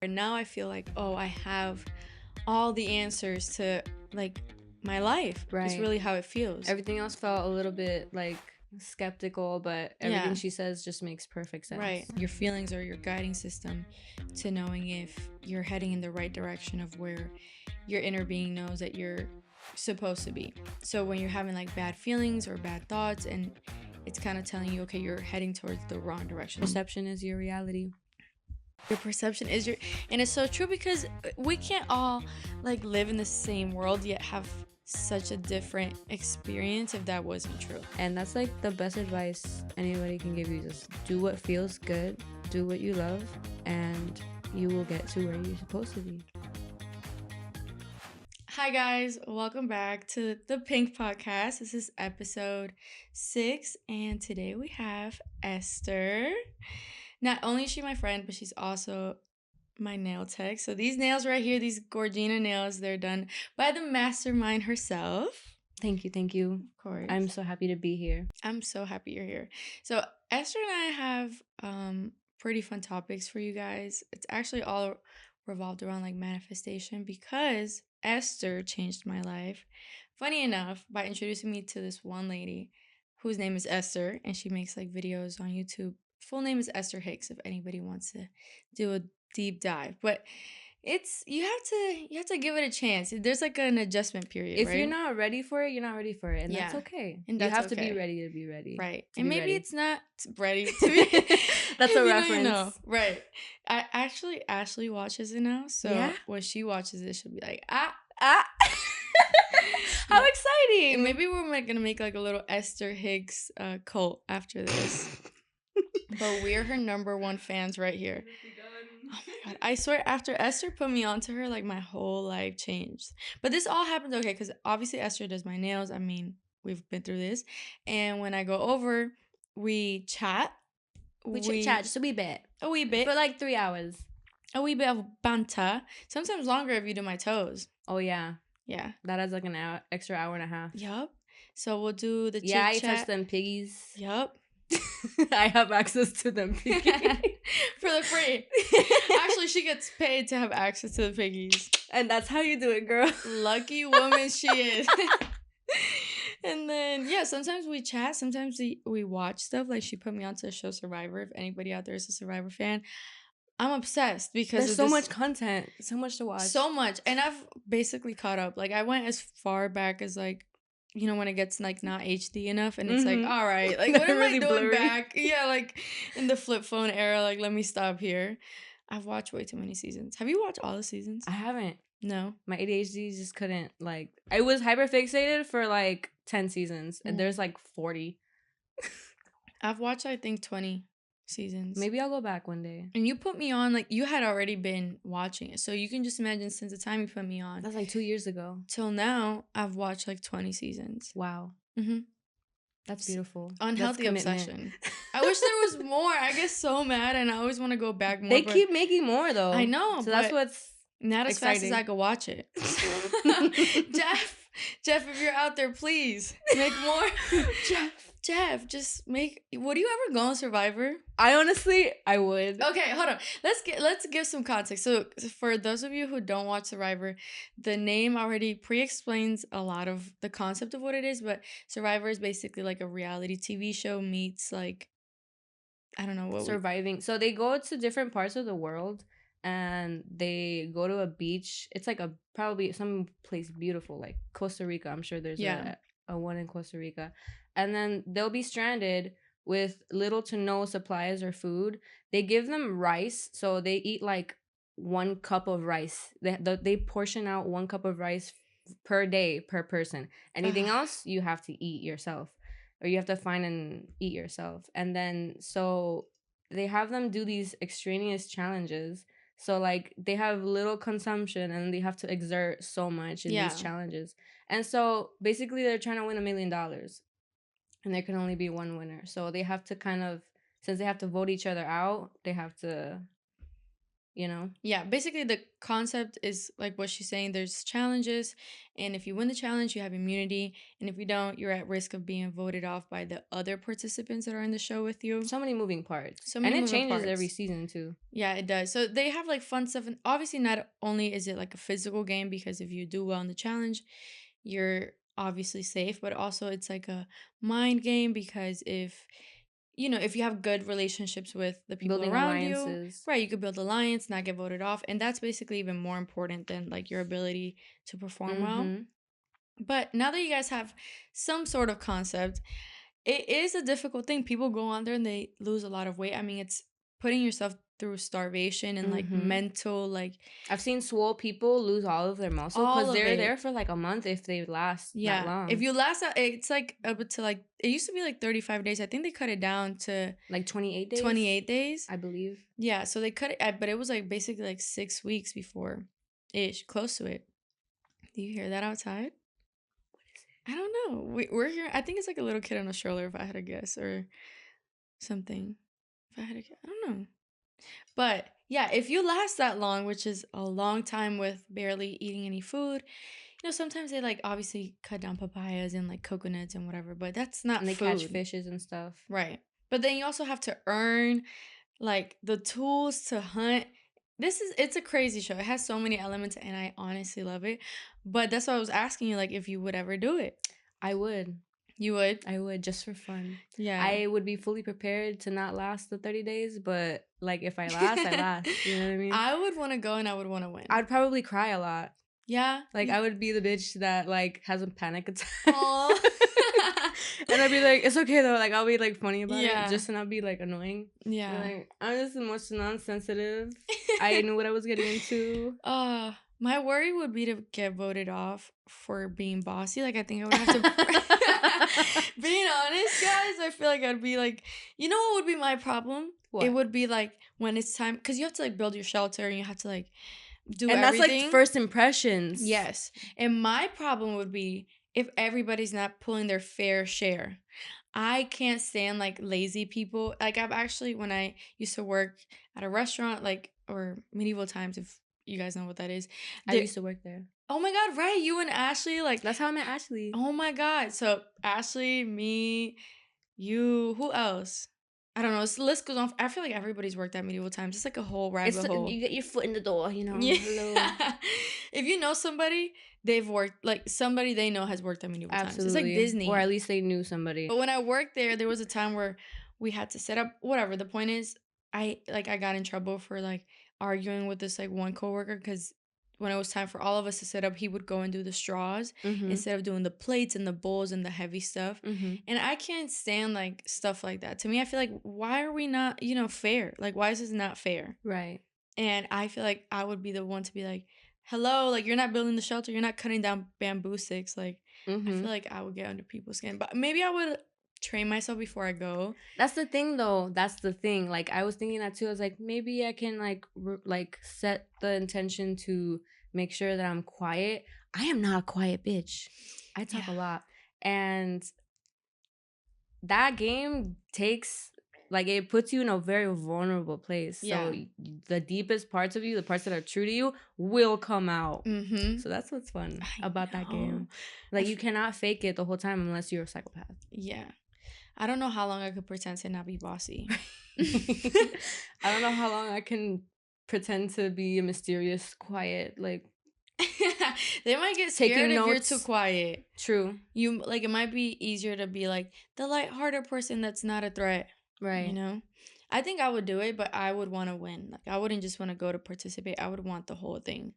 And now I feel like, oh, I have all the answers to like my life. It's Right. really how it feels. Everything else felt a little bit like skeptical, but everything Yeah. she says just makes perfect sense. Right. Your feelings are your guiding system to knowing if you're heading in the right direction of where your inner being knows that you're supposed to be. So when you're having like bad feelings or bad thoughts, and it's kind of telling you, okay, you're heading towards the wrong direction. Perception is your reality. Your perception is your, and it's so true because we can't all like live in the same world yet have such a different experience if that wasn't true. And that's like the best advice anybody can give you. Just do what feels good, do what you love, and you will get to where you're supposed to be. Hi guys, welcome back to the Pink Podcast. This is episode 6, and today we have Esther. Not only is she my friend, but she's also my nail tech. So these nails right here, these Gorgina nails, they're done by the mastermind herself. Thank you. Of course. I'm so happy to be here. I'm so happy you're here. So Esther and I have pretty fun topics for you guys. It's actually all revolved around like manifestation because Esther changed my life. Funny enough, by introducing me to this one lady whose name is Esther, and she makes like videos on YouTube. Full name is Esther Hicks if anybody wants to do a deep dive. But it's you have to give it a chance. There's like an adjustment period. If right? you're not ready for it, you're not ready for it, and that's Yeah. okay. And you that's have to okay. be ready to be ready. Right. To And be maybe ready. it's not ready to be. That's If a you know, reference. you know. Right. I actually Ashley watches it now, so Yeah? when she watches it, she'll be like, How Yeah. exciting! And maybe we're gonna make like a little Esther Hicks cult after this. But we're her number one fans right here. Oh my god! I swear, after Esther put me onto her, like my whole life changed. But this all happened okay, because obviously Esther does my nails. I mean, we've been through this, and when I go over, we chat. We chat just a wee bit. A wee bit. For like 3 hours. A wee bit of banter. Sometimes longer if you do my toes. Oh, yeah. Yeah. That adds like an extra hour and a half. Yup. So we'll do the chit Yeah, chat. you touch them piggies. Yup. I have access to them piggies. For the free. Actually, she gets paid to have access to the piggies. And that's how you do it, girl. Lucky woman she is. And then, yeah, sometimes we chat. Sometimes we watch stuff. Like, she put me onto the show Survivor. If anybody out there is a Survivor fan, I'm obsessed because there's so much content. So much to watch. So much. And I've basically caught up. Like, I went as far back as, like, you know, when it gets, like, not HD enough. And it's like, all right. Like, what am really I doing blurry. back? Yeah, like, in the flip phone era. Like, let me stop here. I've watched way too many seasons. Have you watched all the seasons? I haven't. No. My ADHD just couldn't, like... I was hyperfixated for, like, 10 seasons. And there's, like, 40. I've watched, I think, 20 seasons. Maybe I'll go back one day. And you put me on, like, you had already been watching it. So you can just imagine since the time you put me on. That's like 2 years ago. Till now, I've watched, like, 20 seasons. Wow. Mm-hmm. That's beautiful. Unhealthy obsession. I wish there was more. I get so mad and I always want to go back more. They keep making more, though. I know. So that's what's not as exciting. fast as I could watch it. Jeff, if you're out there, please make more. Jeff, just make. Would you ever go on Survivor? I would. Okay, hold on. Let's give some context. So for those of you who don't watch Survivor, the name already pre-explains a lot of the concept of what it is. But Survivor is basically like a reality TV show meets like, I don't know what surviving. So they go to different parts of the world and they go to a beach. It's like probably some place beautiful, like Costa Rica. I'm sure there's a one in Costa Rica. And then they'll be stranded with little to no supplies or food. They give them rice. So they eat like 1 cup of rice. They portion out 1 cup of rice per day per person. Anything else you have to eat yourself. Or you have to find and eat yourself. And then, so they have them do these extraneous challenges. So, like, they have little consumption and they have to exert so much in these challenges. And so, basically, they're trying to win $1 million. And there can only be one winner. So, they have to kind of, since they have to vote each other out, they have to, you know? Yeah, basically the concept is like what she's saying. There's challenges, and if you win the challenge, you have immunity, and if you don't, you're at risk of being voted off by the other participants that are in the show with you. So many moving parts. So many And it moving changes every parts. season too. Yeah, it does. So they have like fun stuff, and obviously not only is it like a physical game because if you do well in the challenge, you're obviously safe, but also it's like a mind game because if you have good relationships with the people Building around you, alliances. right, you could build alliance, not get voted off, and that's basically even more important than like your ability to perform well. Mm-hmm. But now that you guys have some sort of concept, it is a difficult thing. People go on there and they lose a lot of weight. I mean, it's putting yourself through starvation and like Mm-hmm. mental, like I've seen swole people lose all of their muscle all because of they're it. there for like a month if they last that Yeah. If long. you last out, it's like up to like, it used to be like 35 days. I think they cut it down to Like 28 days? 28 days. I believe. Yeah. So they cut it, but it was like basically like 6 weeks before ish, close to it. Do you hear that outside? What is I don't know. We're here. I think it's like a little kid on a stroller, if I had to guess, or something. If I had to guess, I don't know. But yeah, if you last that long, which is a long time with barely eating any food, sometimes they like obviously cut down papayas and like coconuts and whatever, but that's And not they catch food. fishes and stuff. Right. But then you also have to earn like the tools to hunt. It's a crazy show. It has so many elements and I honestly love it. But that's why I was asking you like if you would ever do it. I would. You would? I would, just for fun. Yeah. I would be fully prepared to not last the 30 days, but like if I last, I last. You know what I mean? I would want to go and I would want to win. I'd probably cry a lot. Yeah. Like I would be the bitch that like has a panic attack. Aw. And I'd be like, it's okay though. Like I'll be like funny about Yeah. it, just to not be like annoying. Yeah. Like I'm just the most non-sensitive. I knew what I was getting into. My worry would be to get voted off for being bossy. Like I think I would have to being honest, guys, I feel like I'd be like, what would be my problem? What? It would be like when it's time because you have to like build your shelter and you have to like do and everything. That's like first impressions. Yes. And my problem would be if everybody's not pulling their fair share. I can't stand like lazy people. Like I've actually, when I used to work at a restaurant, like, or medieval times, if you guys know what that is. I used to work there. Oh my God, right. You and Ashley, like. That's how I met Ashley. Oh my God. So Ashley, me, you, who else? I don't know. This list goes on. I feel like everybody's worked at medieval times. It's like a whole rabbit hole. You get your foot in the door, Yeah. Hello. If you know somebody, they've worked, like somebody they know has worked at medieval times. It's like Disney. Or at least they knew somebody. But when I worked there was a time where we had to set up whatever. The point is, I got in trouble for like arguing with this like one coworker because when it was time for all of us to set up, he would go and do the straws instead of doing the plates and the bowls and the heavy stuff. And I can't stand like stuff like that. To me, I feel like, why are we not, fair? Like, why is this not fair? Right. And I feel like I would be the one to be like, hello, like, you're not building the shelter. You're not cutting down bamboo sticks. Like, I feel like I would get under people's skin. But maybe I would train myself before I go. That's the thing, though. That's the thing. Like, I was thinking that, too. I was like, maybe I can, like set the intention to make sure that I'm quiet. I am not a quiet bitch. I talk a lot. And that game takes... Like, it puts you in a very vulnerable place. Yeah. So the deepest parts of you, the parts that are true to you, will come out. So that's what's fun about that game. Like, you cannot fake it the whole time unless you're a psychopath. Yeah. I don't know how long I could pretend to not be bossy. I don't know how long I can pretend to be a mysterious, quiet, like... They might get scared if you're too quiet. True. It might be easier to be like the lighthearted person that's not a threat. Right. I think I would do it, but I would want to win. Like, I wouldn't just want to go to participate. I would want the whole thing.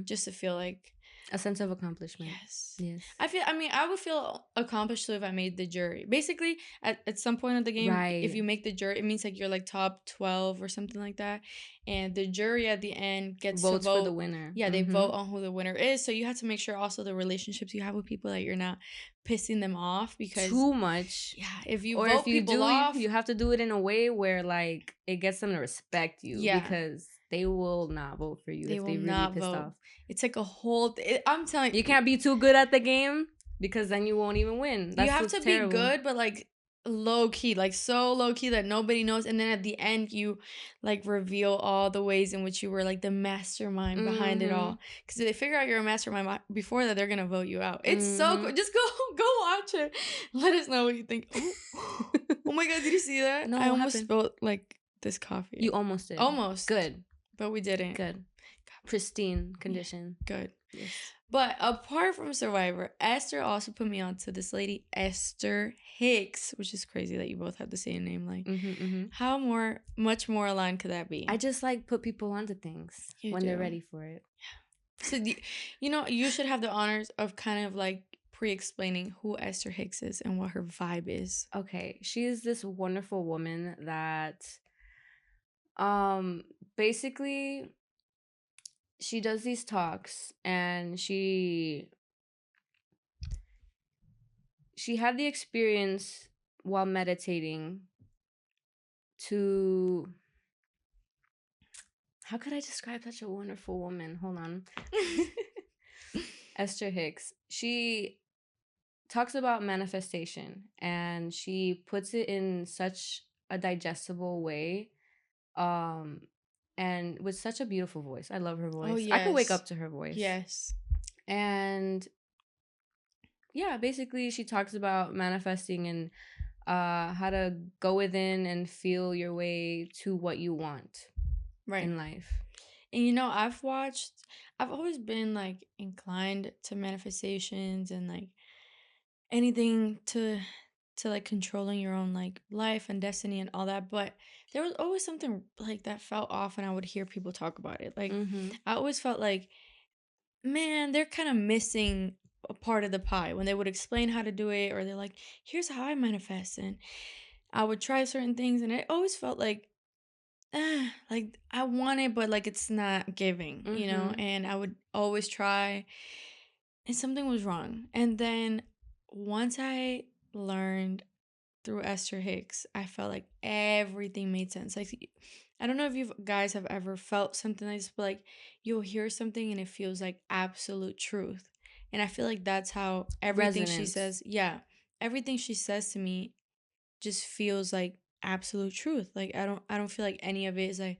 Just to feel like a sense of accomplishment. Yes. I would feel accomplished too if I made the jury. Basically, at some point of the game, if you make the jury, it means like you're like top 12 or something like that. And the jury at the end gets votes to vote for the winner. Yeah, they vote on who the winner is. So you have to make sure also the relationships you have with people, that you're not pissing them off because too much. Yeah, if you vote people off, you have to do it in a way where like it gets them to respect you. Yeah, because they will not vote for you if they really pissed off. It's like a whole I'm telling you, can't be too good at the game because then you won't even win. You have to be good, but like low key, like so low key that nobody knows. And then at the end, you like reveal all the ways in which you were like the mastermind behind it Mm-hmm. all. Because if they figure out you're a mastermind before that, they're gonna vote you out. It's so cool. Mm-hmm. Just go watch it. Let us know what you think. Oh, oh my god, did you see that? I No, what almost happened? spilled like this coffee. You almost did. Almost, Good. but we didn't. Good. Pristine Yeah, condition. good. Yes. But apart from Survivor, Esther also put me on to this lady, Esther Hicks, which is crazy that you both have the same name. Like, Mm-hmm, mm-hmm. how much more aligned could that be? I just like put people onto things You when they're do. ready for it. So, you should have the honors of kind of like pre-explaining who Esther Hicks is and what her vibe is. Okay, she is this wonderful woman that um basically she does these talks, and she had the experience while meditating to, how could I describe such a wonderful woman? Hold on. Esther Hicks. She talks about manifestation, and she puts it in such a digestible way, um and with such a beautiful voice. I love her Oh voice. I could wake yes, up to her voice. yes, And yeah, basically she talks about manifesting and how to go within and feel your way to what you want right. in life. And I've always been like inclined to manifestations and like anything to like controlling your own like life and destiny and all that, but there was always something like that felt off when I would hear people talk about it. Like Mm-hmm. I always felt like, man, they're kind of missing a part of the pie when they would explain how to do it, or they're like, here's how I manifest, and I would try certain things and it always felt like, like I want it but like it's not giving, Mm-hmm. and I would always try and something was wrong. And then once I learned through Esther Hicks, I felt like everything made sense. Like, I don't know if you guys have ever felt something like this, but like you'll hear something and it feels like absolute truth. And I feel like that's how everything she Resonance. says, yeah, everything she says to me just feels like absolute truth. Like I don't feel like any of it is like,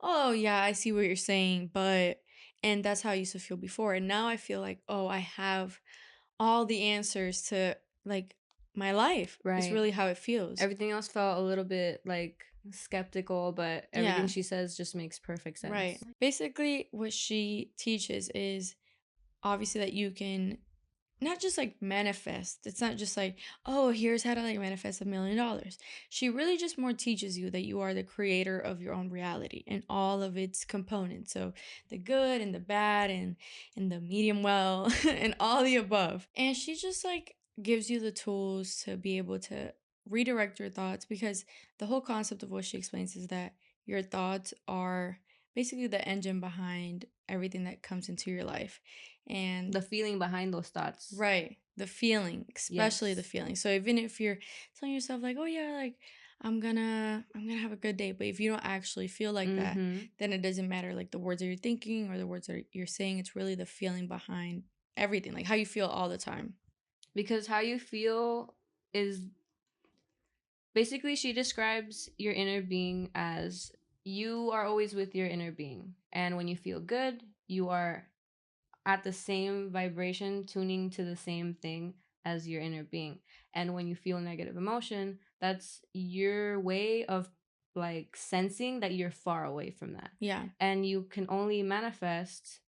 oh yeah, I see what you're saying, but and that's how I used to feel before. And now I feel like, oh, I have all the answers to like my life. It's Right. really how it feels. Everything else felt a little bit like skeptical, but everything Yeah, she says just makes perfect right. sense. Basically, what she teaches is obviously that you can not just like manifest. It's not just like, oh, here's how to like manifest $1 million. She really just more teaches you that you are the creator of your own reality and all of its components. So the good and the bad and the medium well and all the above. And she just like gives you the tools to be able to redirect your thoughts, because the whole concept of what she explains is that your thoughts are basically the engine behind everything that comes into your life. And The feeling behind those thoughts. right. The feeling, especially the Yes. feeling. So even if you're telling yourself like, "Oh yeah, like I'm gonna have a good day," but if you don't actually feel like that, Mm-hmm. then it doesn't matter like the words that you're thinking or the words that you're saying. It's really the feeling behind everything, like how you feel all the time. Because how you feel is basically, she describes your inner being as you are always with your inner being. And when you feel good, you are at the same vibration, tuning to the same thing as your inner being. And when you feel negative emotion, that's your way of like sensing that you're far away from that. Yeah. And you can only manifest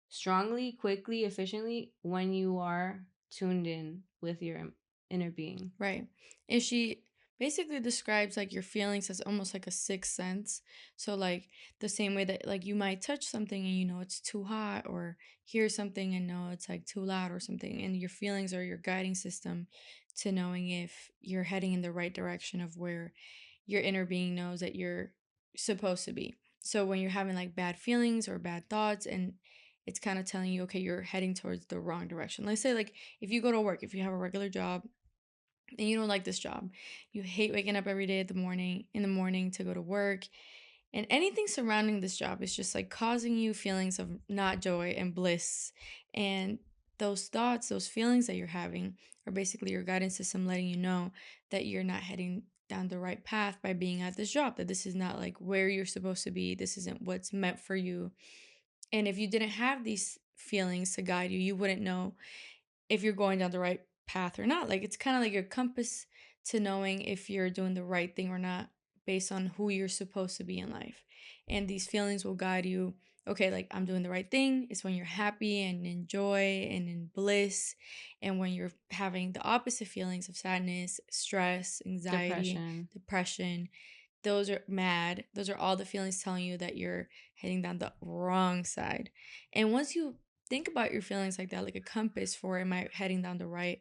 strongly, quickly, efficiently when you are tuned in with your inner being. Right. And she basically describes like your feelings as almost like a sixth sense. So like the same way that like you might touch something and you know it's too hot, or hear something and know it's like too loud or something, and your feelings are your guiding system to knowing if you're heading in the right direction of where your inner being knows that you're supposed to be. So when you're having like bad feelings or bad thoughts, and it's kind of telling you, okay, you're heading towards the wrong direction. Let's say like if you go to work, if you have a regular job and you don't like this job. You hate waking up every day in the morning to go to work. And anything surrounding this job is just like causing you feelings of not joy and bliss. And those thoughts, those feelings that you're having are basically your guidance system letting you know that you're not heading down the right path by being at this job, that this is not like where you're supposed to be. This isn't what's meant for you. And if you didn't have these feelings to guide you, you wouldn't know if you're going down the right path or not. Like it's kind of like your compass to knowing if you're doing the right thing or not based on who you're supposed to be in life. And these feelings will guide you. Okay, like I'm doing the right thing. It's when you're happy and in joy and in bliss. And when you're having the opposite feelings of sadness, stress, anxiety, Depression. depression, those are mad. Those are all the feelings telling you that you're heading down the wrong side. And once you think about your feelings like that, like a compass for am I heading down the right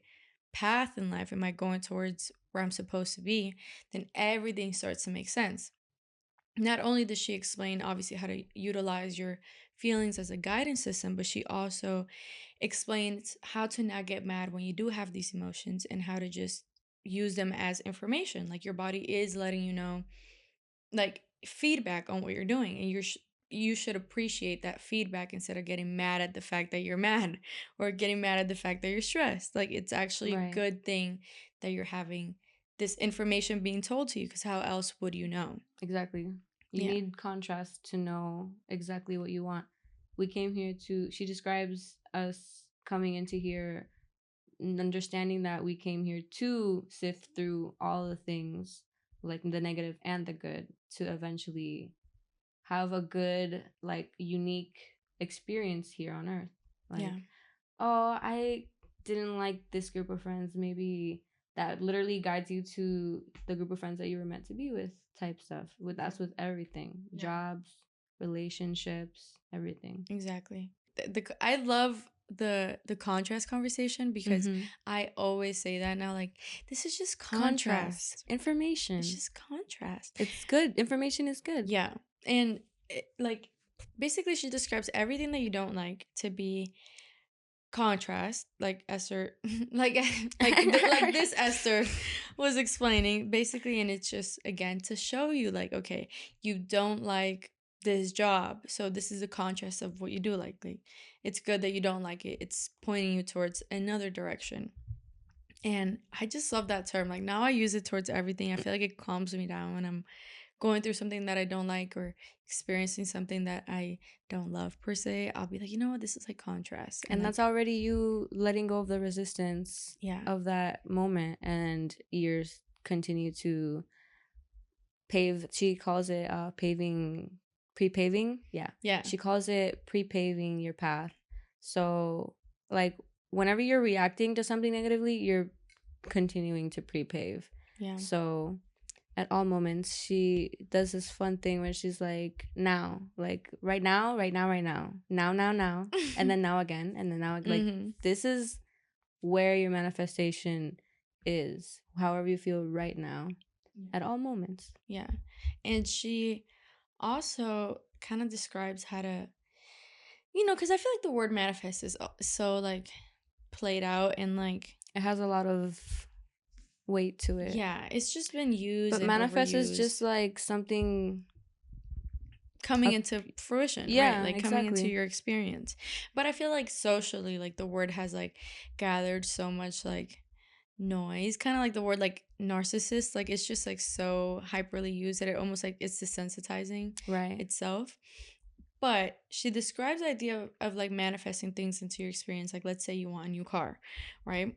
path in life? Am I going towards where I'm supposed to be? Then everything starts to make sense. Not only does she explain, obviously, how to utilize your feelings as a guidance system, but she also explains how to not get mad when you do have these emotions and how to just use them as information. Like your body is letting you know like feedback on what you're doing and you should appreciate that feedback instead of getting mad at the fact that you're mad or getting mad at the fact that you're stressed. Like it's actually a Right. good thing that you're having this information being told to you because how else would you know? Exactly. You Yeah. need contrast to know exactly what you want. We came here to, she describes us coming into here, understanding that we came here to sift through all the things, like the negative and the good, to eventually have a good, like, unique experience here on earth. Like, Yeah. oh, I didn't like this group of friends. Maybe that literally guides you to the group of friends that you were meant to be with, type stuff. That's with everything. Yeah. Jobs, relationships, everything. Exactly. I love the contrast conversation because Mm-hmm. I always say that now like this is just Contrast. contrast. It's Information. just contrast. It's good. Information is good. Yeah. And like basically she describes everything that you don't like to be contrast like Esther like like this Esther was explaining basically, and it's just again to show you like okay, you don't like this job, so this is a contrast of what you do like it's good that you don't like it, it's pointing you towards another direction. And I just love that term. Like now I use it towards everything. I feel like it calms me down when I'm going through something that I don't like or experiencing something that I don't love per se. I'll be like, you know what, this is like contrast. And And like, that's already you letting go of the resistance yeah. of that moment, and years continue to pave. She calls it paving, pre-paving. Yeah. Yeah. She calls it pre-paving your path. So like whenever you're reacting to something negatively, you're continuing to pre-pave. Yeah. So at all moments, she does this fun thing where she's like, now, like right now, right now, right now, now, and then now again, and then now, like, this is where your manifestation is, however you feel right now, at all moments. Yeah. And she also kind of describes how to, you know, because I feel like the word manifest is so like played out and like, It has a lot of weight to it. yeah, it's just been used But and manifest is overused. just like something coming into fruition, yeah, right? Like coming into exactly. your experience. But I feel like socially, like the word has like gathered so much like noise, kind of like the word like narcissist. Like it's just like so hyperly used that it almost like it's desensitizing Right. itself. But she describes the idea of like manifesting things into your experience. Like let's say you want a new car, right?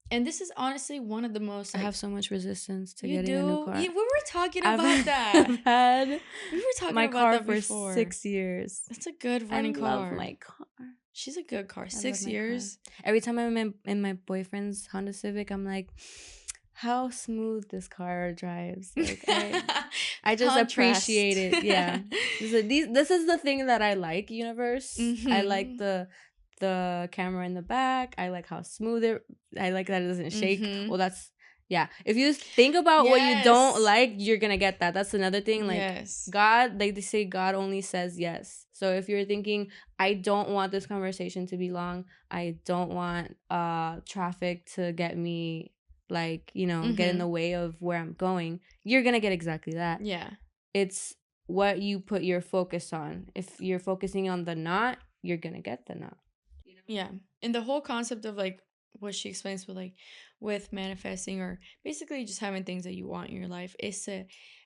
And this is honestly one of the most I like have so much resistance to you getting a new do. car. Yeah, we were talking I've about that. I've had We were talking my about car that for before. 6 years. That's a good I running love car. my car. She's a good car. I 6 love my years. car. Every time I'm in my boyfriend's Honda Civic, I'm like, how smooth this car drives. Like I just appreciate it. Yeah. This is the thing that I like, universe. I like the camera in the back. I like how smooth it. I like that it doesn't shake. Well, that's yeah. If you think about what you don't like, you're gonna get that. That's another thing. Like God, like they say, God only says yes. So if you're thinking, I don't want this conversation to be long, I don't want traffic to get me like, you know, get in the way of where I'm going, you're gonna get exactly that. Yeah. It's what you put your focus on. If you're focusing on the not, you're gonna get the not. Yeah. And the whole concept of like what she explains with like with manifesting or basically just having things that you want in your life is to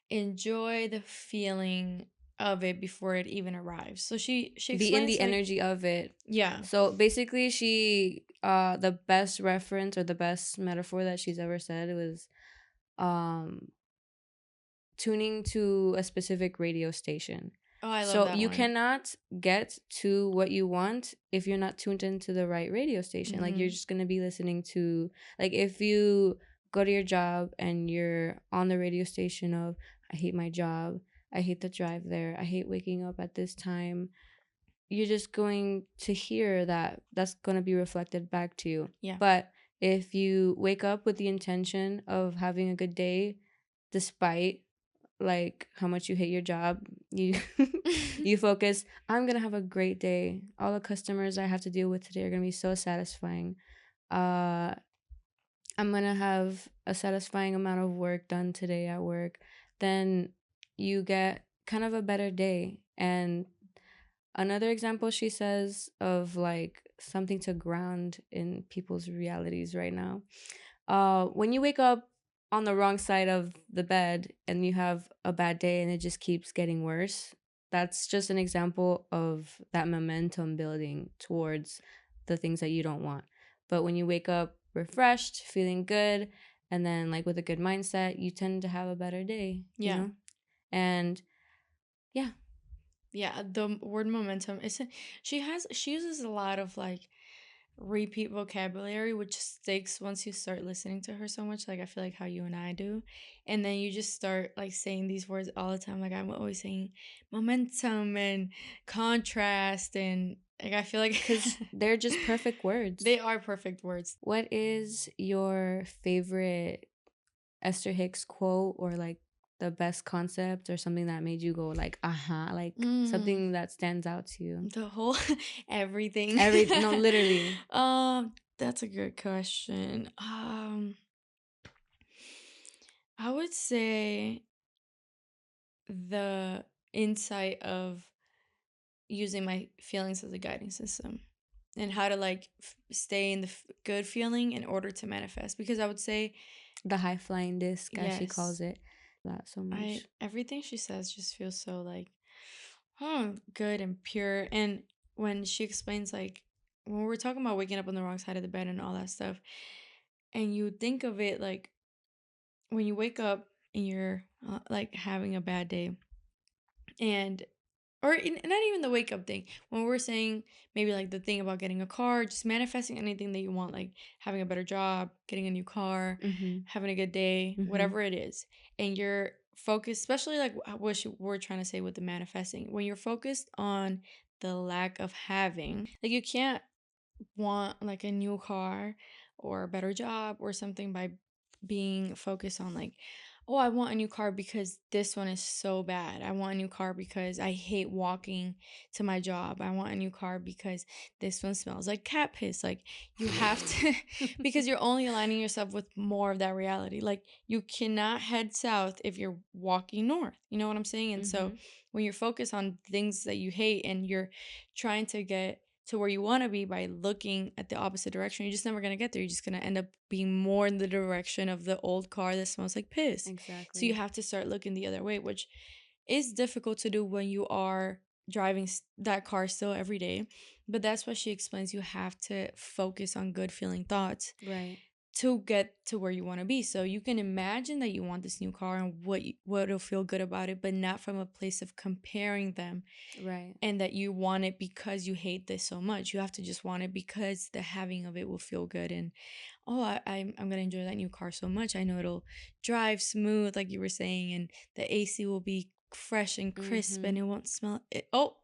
enjoy the feeling of it before it even arrives. So she Be in explains the like energy of it. yeah. So basically, she the best reference or the best metaphor that she's ever said was um tuning to a specific radio station. Oh, I love So that you one. cannot get to what you want if you're not tuned into the right radio station. Like you're Mhm. just going to be listening to, like, if you go to your job and you're on the radio station of, I hate my job, I hate the drive there, I hate waking up at this time, you're just going to hear that that's going to be reflected back to you. Yeah. But if you wake up with the intention of having a good day, despite like how much you hate your job, you you focus, I'm gonna have a great day, all the customers I have to deal with today are gonna be so satisfying, uh I'm gonna have a satisfying amount of work done today at work, then you get kind of a better day. And another example she says of like something to ground in people's realities right now, when you wake up on the wrong side of the bed and you have a bad day and it just keeps getting worse, that's just an example of that momentum building towards the things that you don't want. But when you wake up refreshed, feeling good, and then like with a good mindset, you tend to have a better day, you Yeah. know? And yeah. Yeah, the word momentum is she uses a lot of like repeat vocabulary which sticks once you start listening to her so much, like I feel like how you and I do. And then you just start like saying these words all the time. Like I'm always saying momentum and contrast and like I feel like Because they're just perfect words. they are perfect words. What is your favorite Esther Hicks quote, or like the best concept or something that made you go like, uh-huh, like Mm, something that stands out to you? the whole everything. Every no, literally. That's a good question. I would say the insight of using my feelings as a guiding system and how to like stay in the good feeling in order to manifest, because I would say The high flying disc, as she calls yes, it. That so I much. everything she says just feels so like good and pure. And when she explains like when we're talking about waking up on the wrong side of the bed and all that stuff, and you think of it like when you wake up and you're like having a bad day, and or not even the wake up thing, when we're saying maybe like the thing about getting a car, just manifesting anything that you want, like having a better job, getting a new car, Mm-hmm. having a good day, Mm-hmm. whatever it is, and you're focused, especially like what we're trying to say with the manifesting, when you're focused on the lack of having, like you can't want like a new car or a better job or something by being focused on like, oh, I want a new car because this one is so bad. I want a new car because I hate walking to my job. I want a new car because this one smells like cat piss. Like you have to because you're only aligning yourself with more of that reality. Like you cannot head south if you're walking north. You know what I'm saying? And so Mm-hmm. when you're focused on things that you hate and you're trying to get to where you want to be by looking at the opposite direction, you're just never going to get there. You're just going to end up being more in the direction of the old car that smells like piss. So you Exactly. have to start looking the other way, which is difficult to do when you are driving that car still every day. But that's what she explains. You have to focus on good feeling thoughts Right. to get to where you want to be. So you can imagine that you want this new car and what'll feel good about it, but not from a place of comparing them Right. and that you want it because you hate this so much. You have to just want it because the having of it will feel good. And oh, I'm gonna enjoy that new car so much. I know it'll drive smooth, like you were saying, and the AC will be fresh and crisp, Mm-hmm. and it won't smell. It. Oh,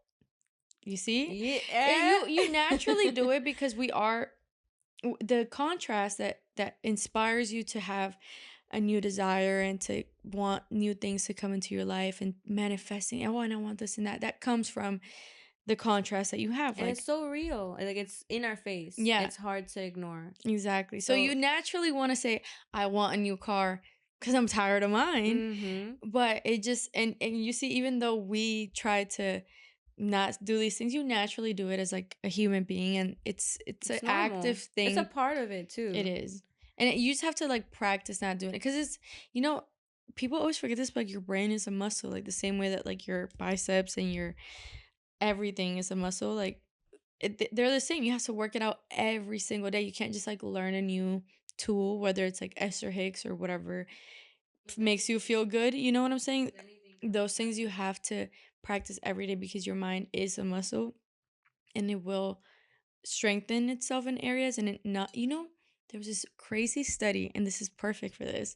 you see, Yeah. you naturally do it because we are the contrast that inspires you to have a new desire and to want new things to come into your life and manifesting, oh, and I want this and that comes from the contrast that you have. And it's Like, so real. Like it's in our face. yeah, It's hard to ignore. exactly. So So, you naturally want to say, I want a new car because I'm tired of mine. mm-hmm. But it just, and you see, even though we try to not do these things. You naturally do it as like a human being, and it's an It's active normal. It's a thing. part of it It too. is. And you just have to like practice not doing it because it's, you know, people always forget this, but like your brain is a muscle, like the same way that like your biceps and your everything is a muscle. Like they're the same. You have to work it out every single day. You can't just like learn a new tool, whether it's like Esther Hicks or whatever makes you feel good. You know what I'm saying? Those things you have to practice every day because your mind is a muscle and it will strengthen itself in areas and it not, you know, there was this crazy study and this is perfect for this.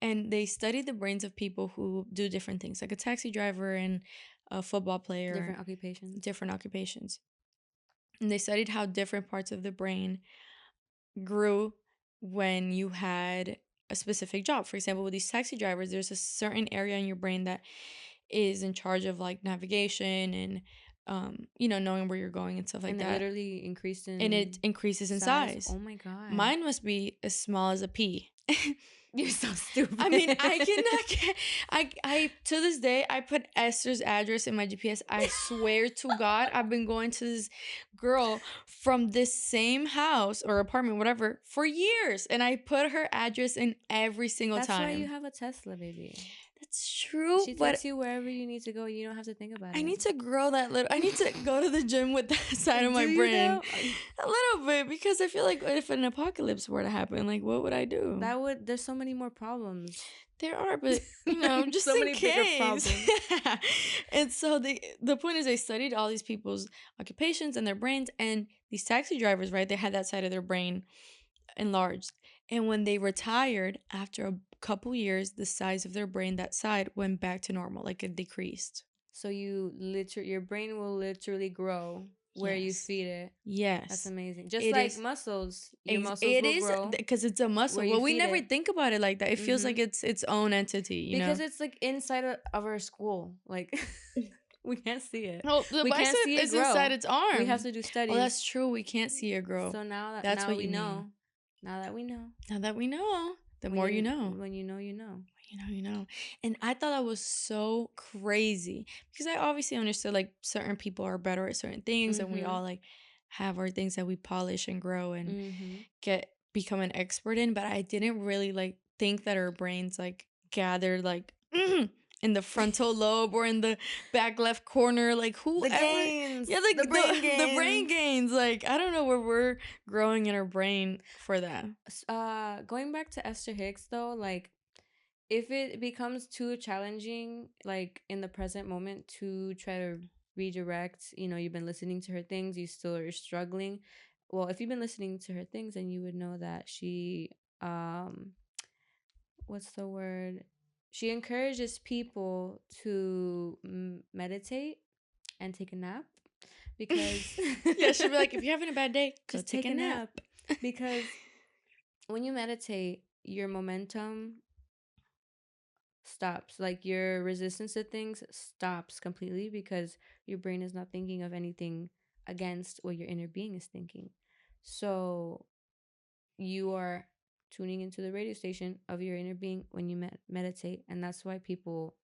And they studied the brains of people who do different things, like a taxi driver and a football player, Different occupations. different occupations. And they studied how different parts of the brain grew when you had a specific job. For example, with these taxi drivers, there's a certain area in your brain that is in charge of like navigation and you know, knowing where you're going and stuff like And it that. literally increased And it in increases in size. size. Oh my god. Mine must be as small as a pea. You're so stupid. I mean, I cannot get, I to this day I put Esther's address in my GPS. I swear to God, I've been going to this girl from this same house or apartment, whatever, for years, and I put her address in every single That's why you time. have a Tesla, baby. That's true, She but takes you wherever you need to go. You don't have to think about I it. need to grow that little. I need to go to the gym with that side of Do my you brain though? a little bit because I feel like if an apocalypse were to happen, like what would I do? That would. There's so many more problems. There are, but you know, just So in many bigger case. problems. And so the point is they studied all these people's occupations and their brains and these taxi drivers, right? They had that side of their brain enlarged. And when they retired after a couple years, the size of their brain, that side went back to normal, like it decreased. So your brain will literally grow where you Yes. feed it. That's Yes. amazing. Just It like is muscles, your muscles it will is grow because it's a where muscle. you Well, we feed never it. think about it like that. It feels like it's its own entity, you Because know. it's like inside of our school. Like we can't see it. Oh, the We can't bicep see it is inside grow. its We have arm. to do Oh, that's studies. true. We can't see it grow. So That's now what we you mean. know. Now that we know. Now that we know, the When more you know. when you know, you know. You know, you know. And I thought that was so crazy because I obviously understood like certain people are better at certain things and we Mhm. all like have our things that we polish and grow and Mhm. become an expert in, but I didn't really like think that our brains like gathered like in the frontal lobe or in the back left corner, like The whoever. Yeah, gains, like the brain the brain gains. gains. Like I don't know where we're growing in our brain for that. Going back to Esther Hicks though, like if it becomes too challenging, like in the present moment, to try to redirect, you've been listening to her things, you still are struggling. Well, if you've been listening to her things, then you would know that she, what's the word? She encourages people to meditate and take a nap because Yeah, she'll be like, if you're having a bad day, go just take take a a nap. nap because when you meditate, your momentum stops. Like your resistance to things stops completely because your brain is not thinking of anything against what your inner being is thinking. So you are tuning into the radio station of your inner being when you meditate. And that's why people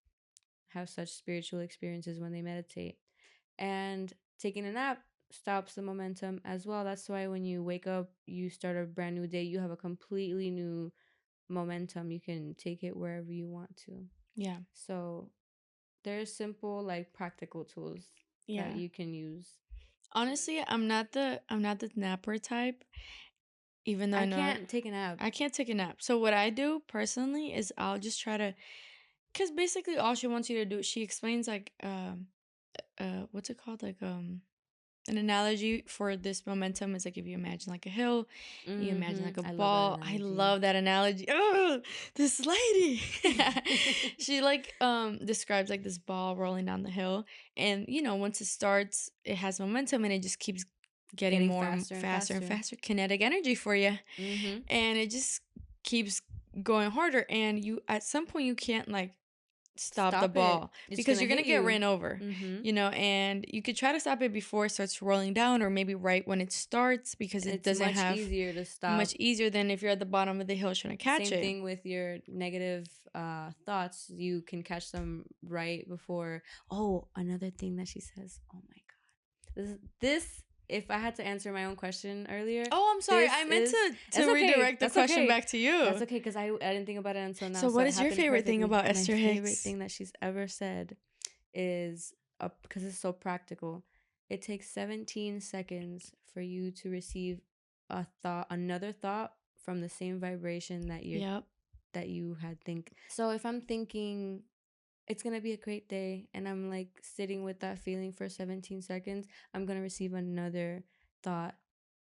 have such spiritual experiences when they meditate. And taking a nap stops the momentum as well. That's why when you wake up, you start a brand new day, you have a completely new momentum. You can take it wherever you want to. Yeah. So there's simple, like practical tools that Yeah. you can use. Honestly, I'm not the napper type, even though I I know can't take a nap. I can't take a nap. So what I do personally is I'll just try to, cause basically all she wants you to do, she explains like what's it called, like an analogy for this momentum is like if you imagine like a hill, you imagine like a I love that ball. I analogy. love that analogy. Oh, this lady. She like describes like this ball rolling down the hill, and you know once it starts, it has momentum and it just keeps getting Getting more faster and faster and faster. faster kinetic energy for you, Mm-hmm. and it just keeps going harder. And you at some point you can't like stop the stop it. ball It's because gonna you're going hit to get you. ran over, Mm-hmm. and you could try to stop it before it starts rolling down or maybe right when it starts because And it it's doesn't much have easier to stop. much easier than if you're at the bottom of the hill trying to catch Same it. thing with your negative thoughts. You can catch them right before. Oh, another thing that she says. Oh my god. This if I had to answer my own question earlier, Oh, I'm sorry. this I meant is to that's okay. redirect the That's question okay. back to That's you. okay because I didn't think about it until now. So So what it is your happened favorite thing perfectly. about My Esther favorite Hicks? thing that she's ever said is because it's so practical. It takes 17 seconds for you to receive another thought from the same vibration Yep. that you had think. So if I'm thinking it's going to be a great day and I'm like sitting with that feeling for 17 seconds, I'm going to receive another thought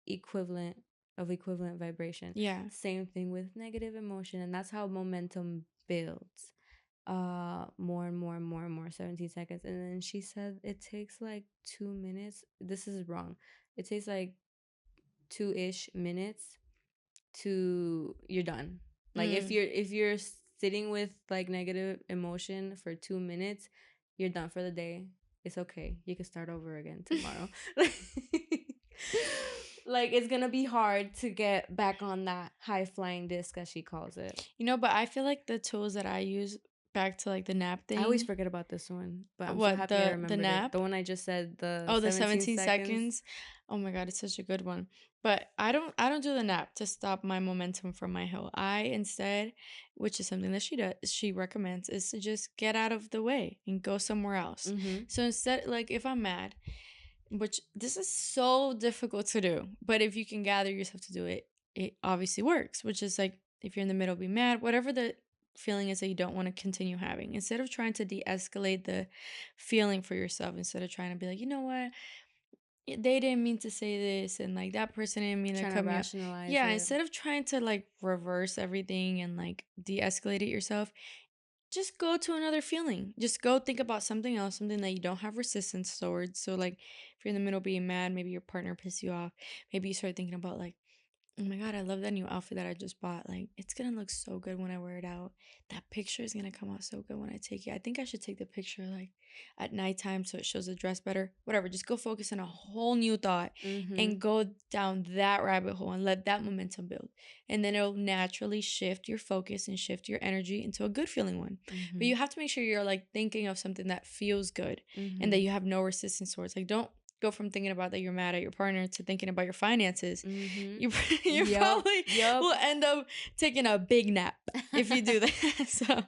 equivalent equivalent vibration. Yeah. Same thing with negative emotion, and that's how momentum builds. More and more and more and more, 17 seconds. And then she said it takes like 2 minutes. This is wrong. It takes like 2-ish minutes to you're done. Like Mm. if you're sitting with like negative emotion for 2 minutes, you're done for the day. It's okay. You can start over again tomorrow. Like it's gonna be hard to get back on that high flying disc as she calls it. But I feel like the tools that I use, back to like the nap I always thing. forget about this one, but I'm so What, happy I the remembered it. nap? The one I just said, the Oh, the 17 17 seconds. seconds. Oh my god, it's such a good one. But I don't do the nap to stop my momentum from my hill. I instead, which is something that she recommends, is to just get out of the way and go somewhere else. Mm-hmm. So instead, like if I'm mad, which this is so difficult to do, but if you can gather yourself to do it, it obviously works, which is like if you're in the middle, be mad, whatever the feeling is that you don't want to continue having. Instead of trying to de-escalate the feeling for yourself, instead of trying to be like, you know what, they didn't mean to say this and like that person didn't mean to Trying to cut me off. rationalize Yeah, it. instead of trying to like reverse everything and like de-escalate it yourself, just go to another feeling. Just go think about something else, something that you don't have resistance towards. So like if you're in the middle being mad, maybe your partner pissed you off, maybe you start thinking about like, oh my god, I love that new outfit that I just bought. Like, it's gonna look so good when I wear it out. That picture is gonna come out so good when I take it. I think I should take the picture like at nighttime so it shows the dress better. Whatever, just go focus on a whole new thought Mm-hmm. and go down that rabbit hole and let that momentum build. And then it'll naturally shift your focus and shift your energy into a good feeling one. But Mm-hmm. you have to make sure you're like thinking of something that feels good and Mm-hmm. that you have no resistance towards. Like, don't go from thinking about that you're mad at your partner to thinking about your finances. Mm-hmm. You Yup. probably Yup. will end up taking a big nap if you do that. So,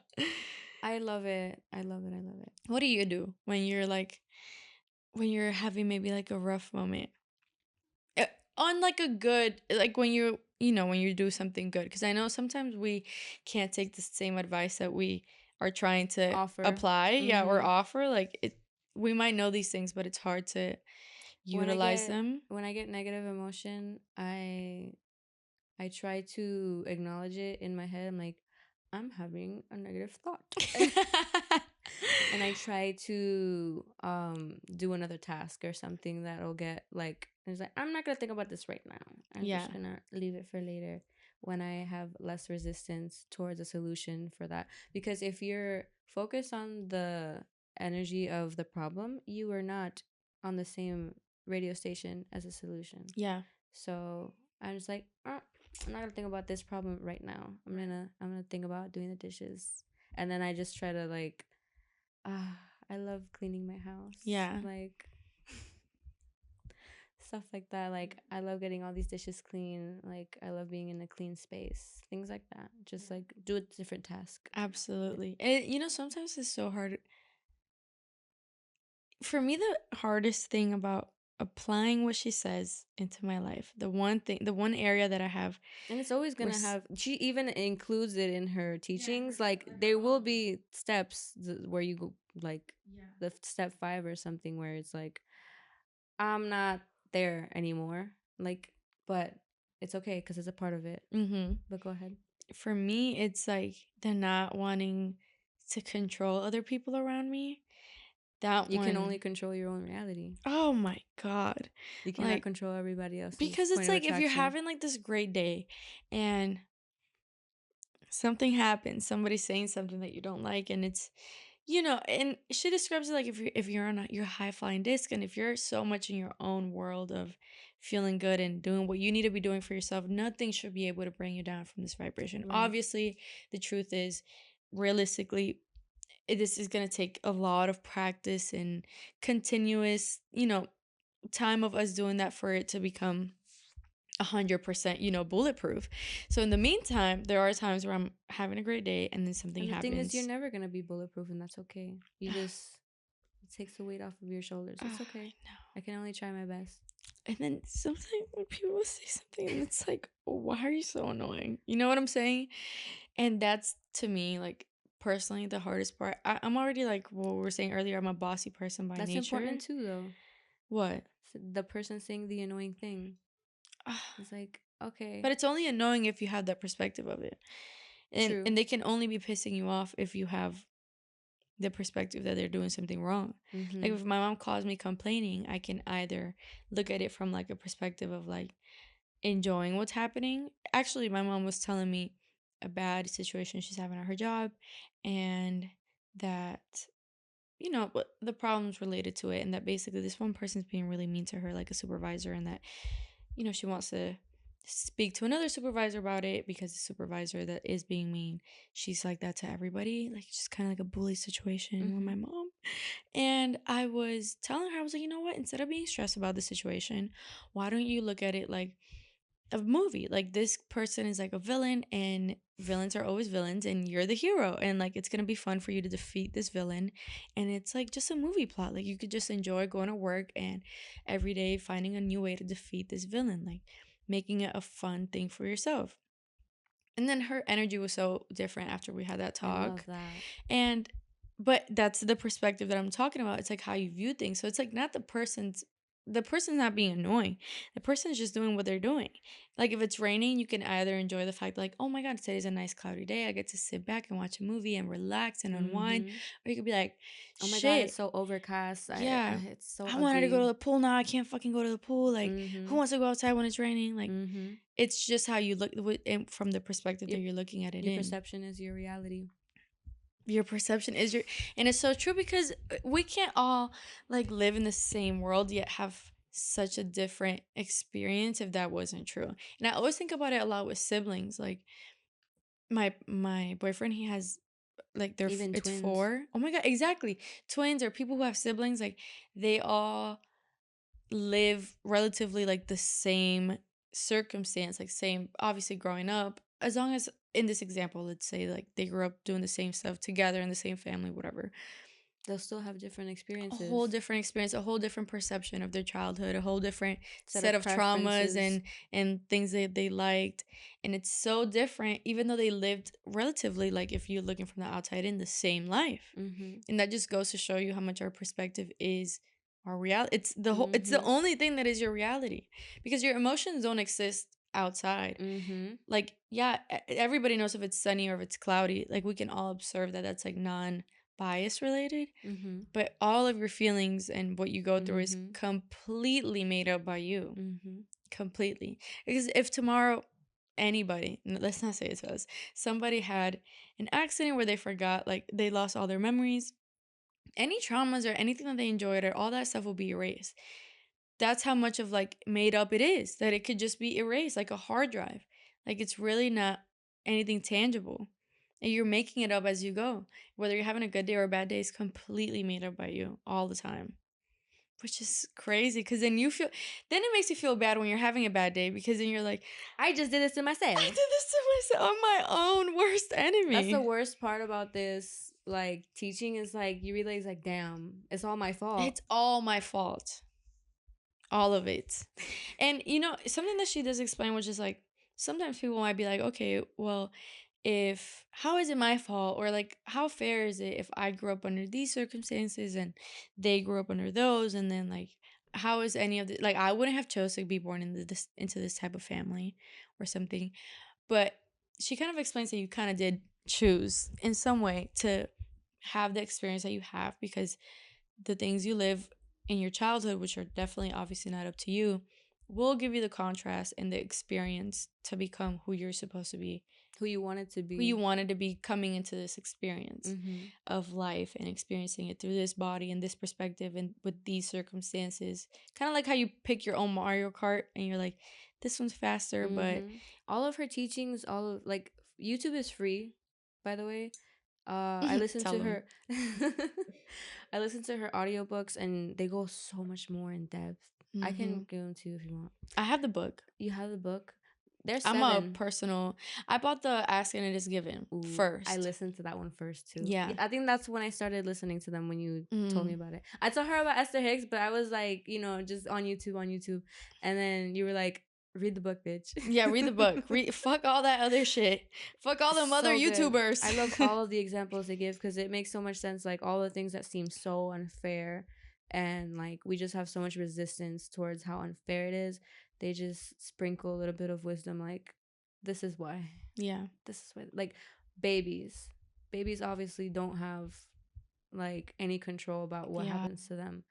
I love it. I love it. I love it. what do you do when you're like when you're having maybe like a rough moment? On like a good, like when when you do something good, because I know sometimes we can't take the same advice that we are trying to Offer. apply, yeah, or Mm-hmm. offer. Like we might know these things, but it's hard to utilize them. When I get negative emotion, I try to acknowledge it in my head. I'm like, I'm having a negative thought. And I try to do another task or something that'll get like it's like I'm not gonna think about this right now. I'm Yeah. just gonna leave it for later when I have less resistance towards a solution for that. Because if you're focused on the energy of the problem, you are not on the same radio station as a solution. Yeah. So I'm just like, I'm not gonna think about this problem right now. I'm gonna think about doing the dishes, and then I just try to like, I love cleaning my house, Yeah. like stuff like that. Like I love getting all these dishes clean. Like I love being in a clean space, things like that. Just like do a different task. Absolutely. And sometimes it's so hard. For me, the hardest thing about applying what she says into my life, the one area that I have And it's always gonna res- have. She even includes it in her teachings. Like there will be steps where you go, like the step 5 or something, where it's like I'm not there anymore. Like, but it's okay because it's a part of it. Mhm. But go ahead. For me, it's like the not wanting to control other people around me. That You can only one, control your own reality. oh my god. You cannot Like, control everybody else's because point it's of like if you're attraction. having like this great day and something happens, somebody's saying something that you don't like, and you know, and she describes it like if you're on your high flying disc, and if you're so much in your own world of feeling good and doing what you need to be doing for yourself, nothing should be able to bring you down from this vibration. Right. Obviously, the truth is, realistically, this is going to take a lot of practice and continuous, time of us doing that for it to become 100%, bulletproof. So in the meantime, there are times where I'm having a great day and then something And the thing is, you're happens. never gonna be bulletproof, and that's okay. You just it takes the weight off of your shoulders. I It's okay. know. I can only try my best. And then sometimes when people say something, and it's like, why are you so annoying? You know what I'm saying? And that's, to me, like, personally, the hardest part. I'm already, like what we were saying earlier, I'm a bossy person by That's nature. important too, though. What? The person saying the annoying thing. It's like, okay, But it's only annoying if you have that perspective of it. And true. and they can only be pissing you off if you have the perspective that they're doing something wrong. Like Mm-hmm. if my mom calls me complaining, I can either look at it from like a perspective of like enjoying what's happening. Actually, my mom was telling me a bad situation she's having at her job, and that, what the problems related to it, and that basically this one person's being really mean to her, like a supervisor, and that, she wants to speak to another supervisor about it because the supervisor that is being mean, she's like that to everybody, like just kind of like a bully situation with Mm-hmm. my mom. And I was telling her, I was like, you know what, instead of being stressed about the situation, why don't you look at it like a movie? Like, this person is like a villain, and villains are always villains, and you're the hero, and like it's gonna be fun for you to defeat this villain. And it's like just a movie plot, like you could just enjoy going to work and every day finding a new way to defeat this villain, like making it a fun thing for yourself. And then her energy was so different after we had that I love talk. that. And but that's the perspective that I'm talking about. It's like how you view things. So it's like not the person's not being annoying. The person is just doing what they're doing. Like if it's raining, you can either enjoy the fact like, oh my God, today's a nice cloudy day. I get to sit back and watch a movie and relax and unwind. Mm-hmm. Or you could be like, Oh my God, it's shit, so overcast. yeah, It's so I wanted to go to ugly. the pool now. I can't fucking go to the pool. Like, who Mm-hmm. wants to go outside when it's raining? Like, Mm-hmm. it's just how you look from the perspective Your that you're looking at it your in. perception is your reality. Your perception is your, and it's so true because we can't all like live in the same world yet have such a different experience if that wasn't true. And I always think about it a lot with siblings. Like my boyfriend, he has like Even it's twins. four. Oh my God, exactly. Twins or people who have siblings, like they all live relatively like the same circumstance, like same, obviously growing up, as long as in this example, let's say like they grew up doing the same stuff together in the same family, whatever. They'll still have different A whole experiences, different experience, a whole different perception of their childhood, a whole different set set of of traumas preferences. and things that they liked. And it's so different, even though they lived relatively, like if you're looking from the outside in, the same life. Mm-hmm. And that just goes to show you how much our perspective is our reality. It's the Mm-hmm. only thing that is your reality, because your emotions don't exist outside. Mm-hmm. Like, yeah, everybody knows if it's sunny or if it's cloudy. Like, we can all observe that that's like non-bias related, Mm-hmm. but all of your feelings and what you go through is Mm-hmm. completely made up by you. Mm-hmm. Completely. Because if tomorrow anybody, let's not say it's us, somebody had an accident where they forgot, like they lost all their memories, any traumas or anything that they enjoyed or all that stuff will be erased. That's how much of like made up it is, that it could just be erased like a hard drive. Like it's really not anything tangible. And you're making it up as you go. Whether you're having a good day or a bad day is completely made up by you all the time. Which is crazy, because then it makes you feel bad when you're having a bad day, because then you're like, I just did this to I myself. did this to myself. I'm my own worst That's the enemy. worst part about this, like teaching, is like you realize, like, damn, it's all my fault. It's all my fault. All of it. And something that she does explain, which is like, sometimes people might be like, okay, well, if how is it my fault, or like how fair is it if I grew up under these circumstances and they grew up under those, and then like how is any of the, like, I wouldn't have chose to be born into this type of family or something. But she kind of explains that you kind of did choose in some way to have the experience that you have, because the things you live in your childhood, which are definitely obviously not up to you, will give you the contrast and the experience to become who you're supposed to be who you wanted to who you be. wanted to be coming into this experience Mm-hmm. of life and experiencing it through this body and this perspective and with these circumstances. Kind of like how you pick your own Mario Kart and you're like, this one's faster, but Mm-hmm. All of her teachings, all of like YouTube is free, by the way. I listen tell to them. her I listen to her audiobooks and they go so much more in depth. I Hmm. can give them to you if you want. I have the book. You have the book? There's I'm a 7. personal. I bought the Ask and It Is Given Ooh, I first. listened to that one first too. Yeah. Yeah, I think that's when I started listening to them when you told me Mm. about it. I told her about Esther Hicks, but I was like, just on YouTube. And then you were like, read the book, bitch. Yeah, read the book. Fuck all that other shit. Fuck all them other So good. I love YouTubers. all of the examples they give because it makes so much sense. Like all the things that seem so unfair, and like we just have so much resistance towards how unfair it is. They just sprinkle a little bit of wisdom, like this is why. Yeah. This is why. Like babies, babies obviously don't have like any control about what Yeah. happens to them,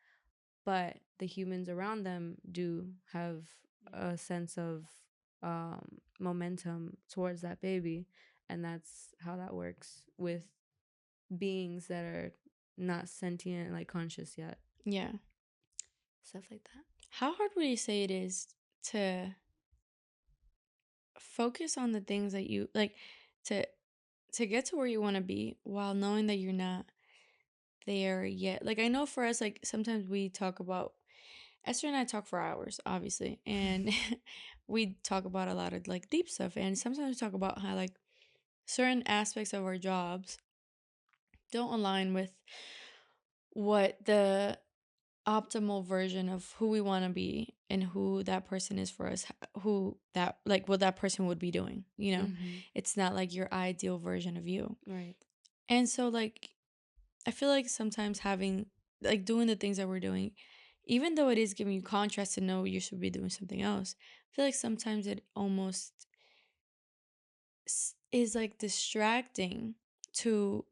but the humans around them do have a sense of momentum towards that baby, and that's how that works with beings that are not sentient, like conscious yet. Yeah. Stuff like that. How hard would you say it is to focus on the things that you like to to get to where you want to be while knowing that you're not there yet? Like I know for us, like sometimes we talk about Esther and I talk for hours, obviously, and we talk about a lot of like deep stuff, and sometimes we talk about how like certain aspects of our jobs don't align with what the optimal version of who we want to be and who that person is for us, who that like what that person would be doing, you know. Mm-hmm. It's not like your ideal version of you. Right. And so like I feel like sometimes having like doing the things that we're doing, even though it is giving you contrast to know you should be doing something else, I feel like sometimes it almost is like distracting to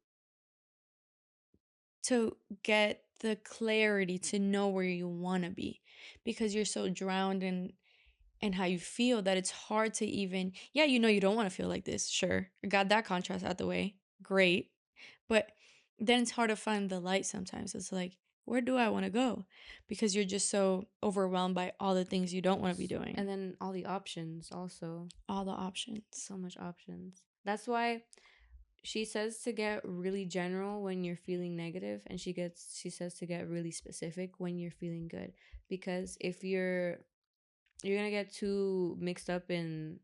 to get the clarity to know where you want to be because you're so drowned in how you feel that it's hard to even, yeah, you know, you don't want to feel like this, sure, got that contrast out the way, great, but then it's hard to find the light sometimes. It's like, where do I want to go? Because you're just so overwhelmed by all the things you don't want to be doing, And then all the options also. all the options. So much options. That's why she says to get really general when you're feeling negative, and she says to get really specific when you're feeling good, because if you're going to get too mixed up in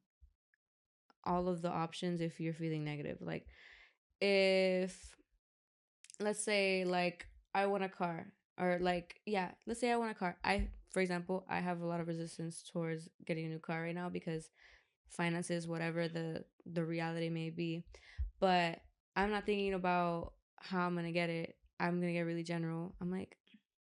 all of the options if you're feeling negative. Like if let's say like I want a car, or like yeah, let's say I want a car. I For example, I have a lot of resistance towards getting a new car right now because finances, whatever the reality may be. But I'm not thinking about how I'm gonna get it. I'm gonna get really general. I'm like,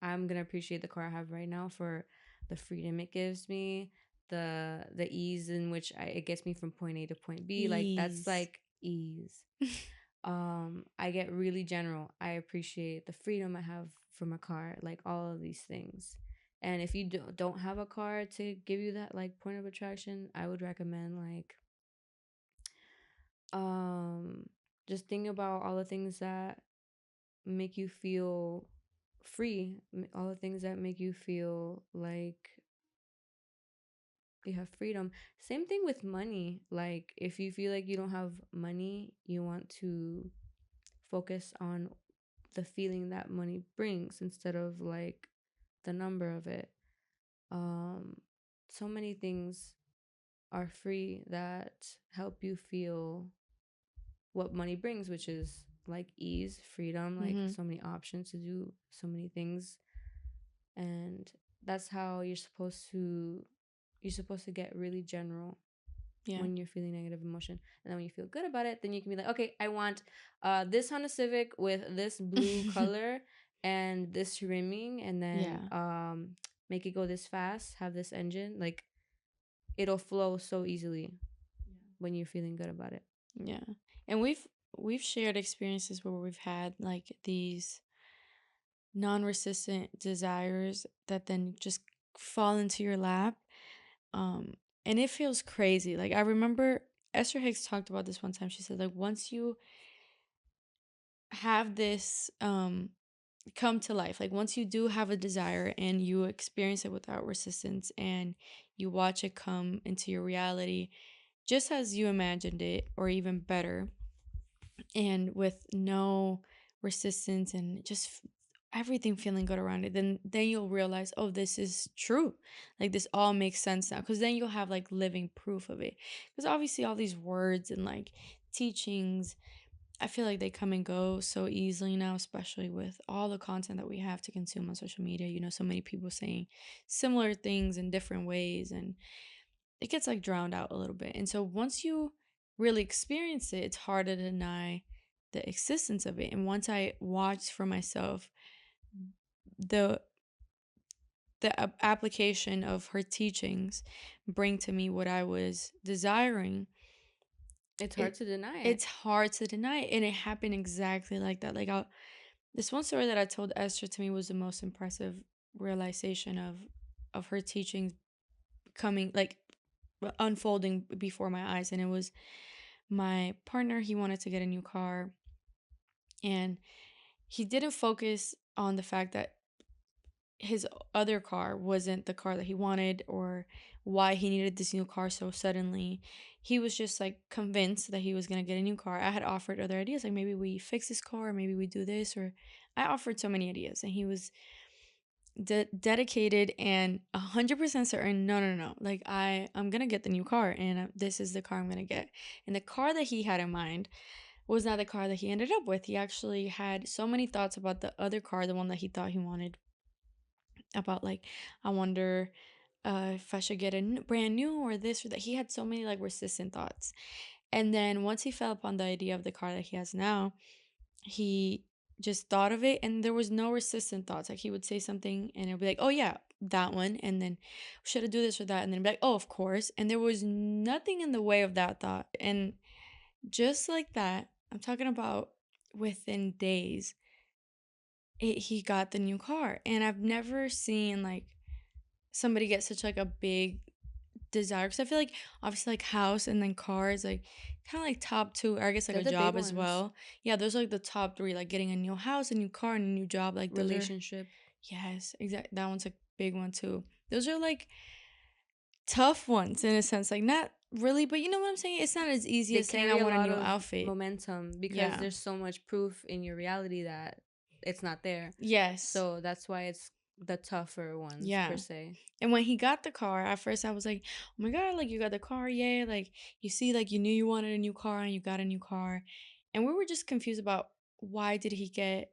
I'm gonna appreciate the car I have right now for the freedom it gives me, the ease in which it gets me from point A to point B. Like that's Ease. like ease. I get really general. I appreciate the freedom I have from a car, like all of these things. And if you don't have a car to give you that like point of attraction, I would recommend like um just think about all the things that make you feel free, all the things that make you feel like you have freedom. Same thing with money. Like if you feel like you don't have money, you want to focus on the feeling that money brings instead of like the number of it. Um so many things are free that help you feel what money brings, which is like ease, freedom, like Mm-hmm. so many options to do so many things. And that's how you're supposed to get really general Yeah. when you're feeling negative emotion. And then when you feel good about it, then you can be like, okay, I want this Honda Civic with this blue color and this rimming, and then Yeah. make it go this fast, have this engine. Like it'll flow so easily when you're feeling good about it. Yeah. And we've shared experiences where we've had like these non-resistant desires that then just fall into your lap. Um and it feels crazy. Like I remember Esther Hicks talked about this one time. She said, like, once you have this come to life, like once you do have a desire and you experience it without resistance and you watch it come into your reality just as you imagined it or even better, and with no resistance and just everything feeling good around it, then you'll realize, oh, this is true. Like this all makes sense now, because then you'll have like living proof of it. Because obviously all these words and like teachings, I feel like they come and go so easily now, especially with all the content that we have to consume on social media. You know, so many people saying similar things in different ways, and it gets like drowned out a little bit. And so once you really experience it, it's hard to deny the existence of it. And once I watched for myself the application of her teachings bring to me what I was desiring, It's hard it to deny it. it's hard to deny it. And it happened exactly like that. Like this one story that I told Esther, to me was the most impressive realization of her teachings coming like unfolding before my eyes. And it was my partner. He wanted to get a new car, and he didn't focus on the fact that his other car wasn't the car that he wanted, or why he needed this new car so suddenly. He was just like convinced that he was going to get a new car. I had offered other ideas, like maybe we fix this car, or maybe we do this, or I offered so many ideas, and he was dedicated and 100% certain. No, no, no, like I'm going to get the new car, and this is the car I'm going to get. And the car that he had in mind was not the car that he ended up with. He actually had so many thoughts about the other car, the one that he thought he wanted, about like, I wonder if I should get a brand new or this or that. He had so many like resistant thoughts. And then once he fell upon the idea of the car that he has now, he just thought of it, and there was no resistant thoughts. Like he would say something and it'd be like, oh yeah, that one. And then should I do this or that? And then be like, oh, of course. And there was nothing in the way of that thought. And just like that, I'm talking about within days, he got the new car. And I've never seen like somebody get such like a big desire, because I feel like obviously like house and then cars, like kind of like top two, or I guess like They're a the big job as ones. well. Yeah, those are like the top three, like getting a new house, a new car, and a new job. Like those are, Relationship. yes, exactly. That one's a big one too. Those are like tough ones in a sense, like not really, but you know what I'm saying? It's not as easy They as saying I carry a want a lot new of outfit. momentum because Yeah. there's so much proof in your reality that it's not there. Yes. So that's why it's the tougher ones per Yeah. se. And when he got the car, at first I was like, "Oh my god, like you got the car, yeah!" Like you see, like you knew you wanted a new car and you got a new car, and we were just confused about why did he get,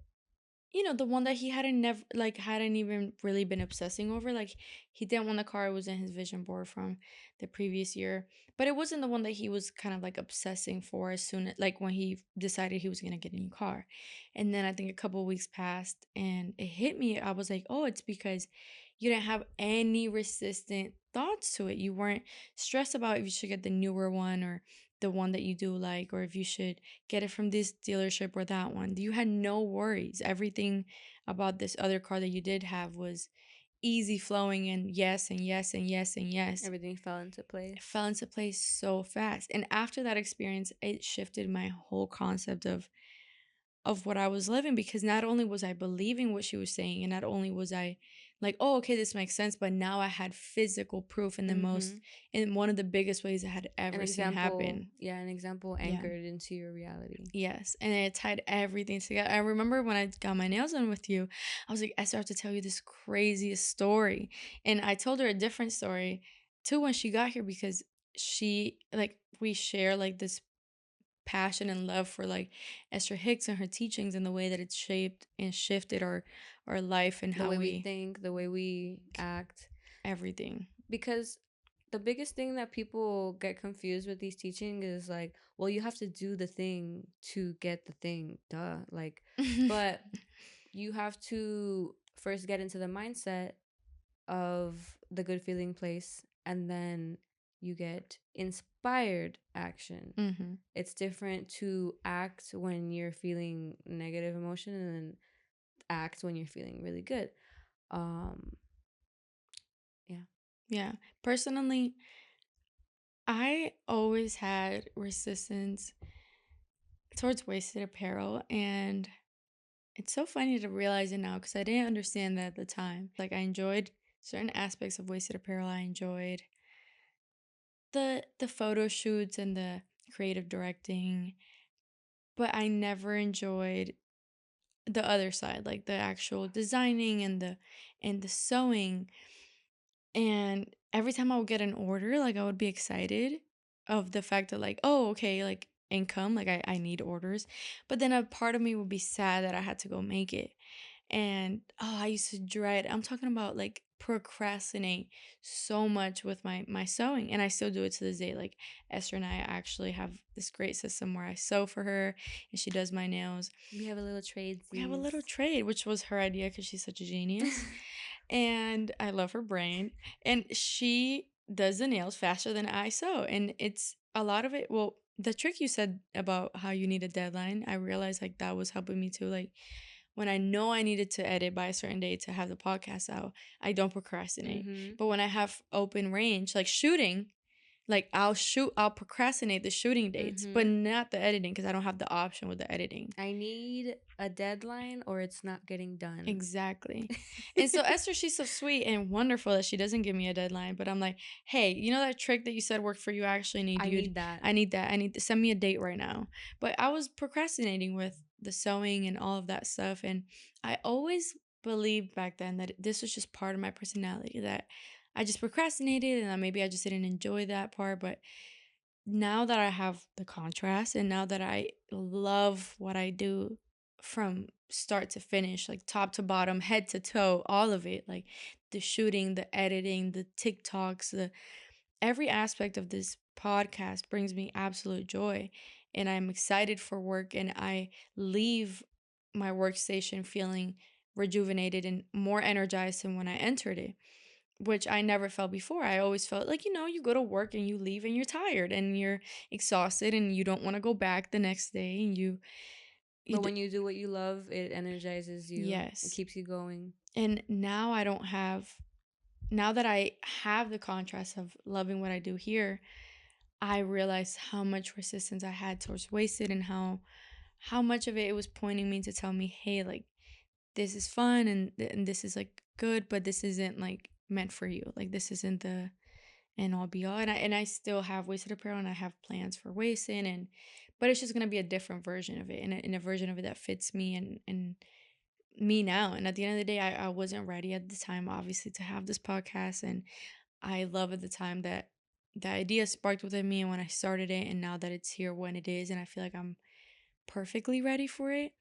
the one that he hadn't even really been obsessing over. Like he didn't want the car; it was in his vision board from the previous year, but it wasn't the one that he was kind of like obsessing for as soon as like when he decided he was gonna get a new car. And then I think a couple of weeks passed, and it hit me. I was like, "Oh, it's because you didn't have any resistant thoughts to it. You weren't stressed about if you should get the newer one or the one that you do like, or if you should get it from this dealership or that one. You had no worries. Everything about this other car that you did have was easy flowing, and yes, and yes, and yes, and yes. Everything fell into It place. fell into place so fast. And after that experience, it shifted my whole concept of what I was living, because not only was I believing what she was saying, and not only was I like, oh, okay, this makes sense, but now I had physical proof Mm-hmm. in one of the biggest ways I had An ever seen example, happen. yeah, an example Yeah. anchored into your reality. Yes, and it tied everything together. I remember when I got my nails done with you, I was like, I start to tell you this craziest story. And I told her a different story too when she got here, because she like we share like this passion and love for like Esther Hicks and her teachings, and the way that it's shaped and shifted our life and The how way we we think, the way we act. everything. Because the biggest thing that people get confused with these teachings is like, well, you have to do the thing to get the thing. Duh. Like, but you have to first get into the mindset of the good feeling place, and then you get inspired action. Mhm. It's different to act when you're feeling negative emotion and then act when you're feeling really good. Um yeah. Yeah. Personally, I always had resistance towards wasted apparel, and it's so funny to realize it now because I didn't understand that at the time. Like, I enjoyed certain aspects of wasted apparel. I enjoyed the photo shoots and the creative directing, but I never enjoyed the other side, like the actual designing and the sewing. And every time I would get an order, like I would be excited of the fact that like, oh, okay, like income, like I need orders. But then a part of me would be sad that I had to go make it. And oh, I used to dread. I'm talking about like procrastinate so much with my sewing, and I still do it to this day. Like Esther and I actually have this great system where I sew for her and she does my nails. We have a little trade, We have a sis. little trade, which was her idea because she's such a genius. And I love her brain. And she does the nails faster than I sew. And it's a lot of it. Well, the trick you said about how you need a deadline, I realized like that was helping me too. Like when I know I needed to edit by a certain day to have the podcast out, I don't procrastinate. Mm-hmm. But when I have open range, like shooting, like I'll procrastinate the shooting dates, but Mm-hmm. not the editing because I don't have the option with the editing. I need a deadline or it's not getting done. Exactly. And so Esther, she's so sweet and wonderful that she doesn't give me a deadline, but I'm like, hey, you know that trick that you said worked for you? I actually need I you. need that. I need that. I need to send me a date right now. But I was procrastinating with the sewing and all of that stuff. And I always believed back then that this was just part of my personality, that I just procrastinated and that maybe I just didn't enjoy that part. But now that I have the contrast and now that I love what I do from start to finish, like top to bottom, head to toe, all of it, like the shooting, the editing, the TikToks, the every aspect of this podcast brings me absolute joy. And I'm excited for work and I leave my workstation feeling rejuvenated and more energized than when I entered it, which I never felt before. I always felt like, you go to work and you leave and you're tired and you're exhausted and you don't want to go back the next day and you But d- when you do what you love, it energizes you. It yes. keeps you going. And now I don't have now that I have the contrast of loving what I do here, I realize how much resistance I had towards wasted and how much of it was pointing me to tell me, "Hey, like this is fun and this is like good, but this isn't like meant for you. Like this isn't the and all be all. And I still have wasted apparel and I have plans for wasting and but it's just gonna be a different version of it and a version of it that fits me and me now. And at the end of the day, I wasn't ready at the time, obviously, to have this podcast. And I love at the time that the idea sparked within me and when I started it and now that it's here when it is and I feel like I'm perfectly ready for it.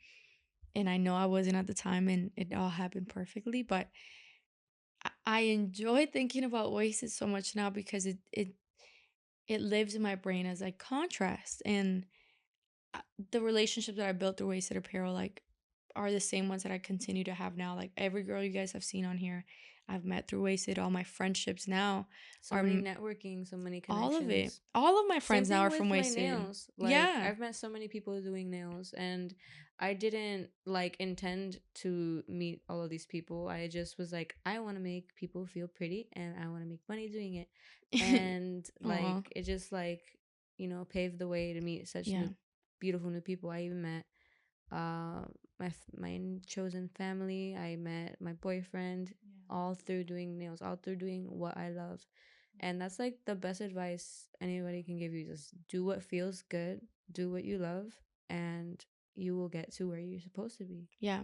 And I know I wasn't at the time and it all happened perfectly, but I enjoy thinking about wasted so much now because it lives in my brain as like contrast and uh, the relationships that I built through wasted apparel like are the same ones that I continue to have now. Like every girl you guys have seen on here I've met through wasted. All my friendships now So are many networking, so many all of it. connections. All of my Same friends now thing are from with my wasted. nails. Like Yeah. I've met so many people doing nails and I didn't like intend to meet all of these people. I just was like I want to make people feel pretty and I want to make money doing it. And Aw. like it just like, paved the way to meet such Yeah. new beautiful new people. I even met uh my chosen family. I met my boyfriend all through doing nails, all through doing what I love. And that's like the best advice anybody can give you. Just do what feels good, do what you love, and you will get to where you're supposed to be. Yeah.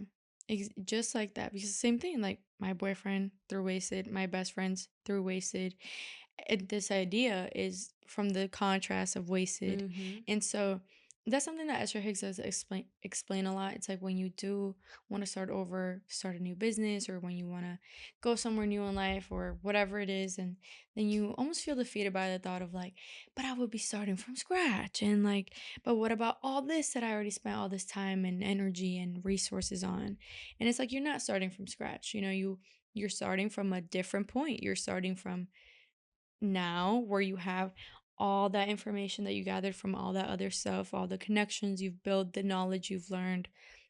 Just like that. Because same thing, like my boyfriend through wasted, my best friends through wasted. And this idea is from the contrast of wasted. Mm-hmm. And so that's something that Esther Hicks does explain a lot. It's like when you do want to start over, start a new business, or when you want to go somewhere new in life, or whatever it is, and then you almost feel defeated by the thought of like, but I would be starting from scratch, and like, but what about all this that I already spent all this time and energy and resources on? And it's like you're not starting from scratch. You're starting from a different point. You're starting from now where you have all that information that you gathered from all that other stuff, all the connections you've built, the knowledge you've learned,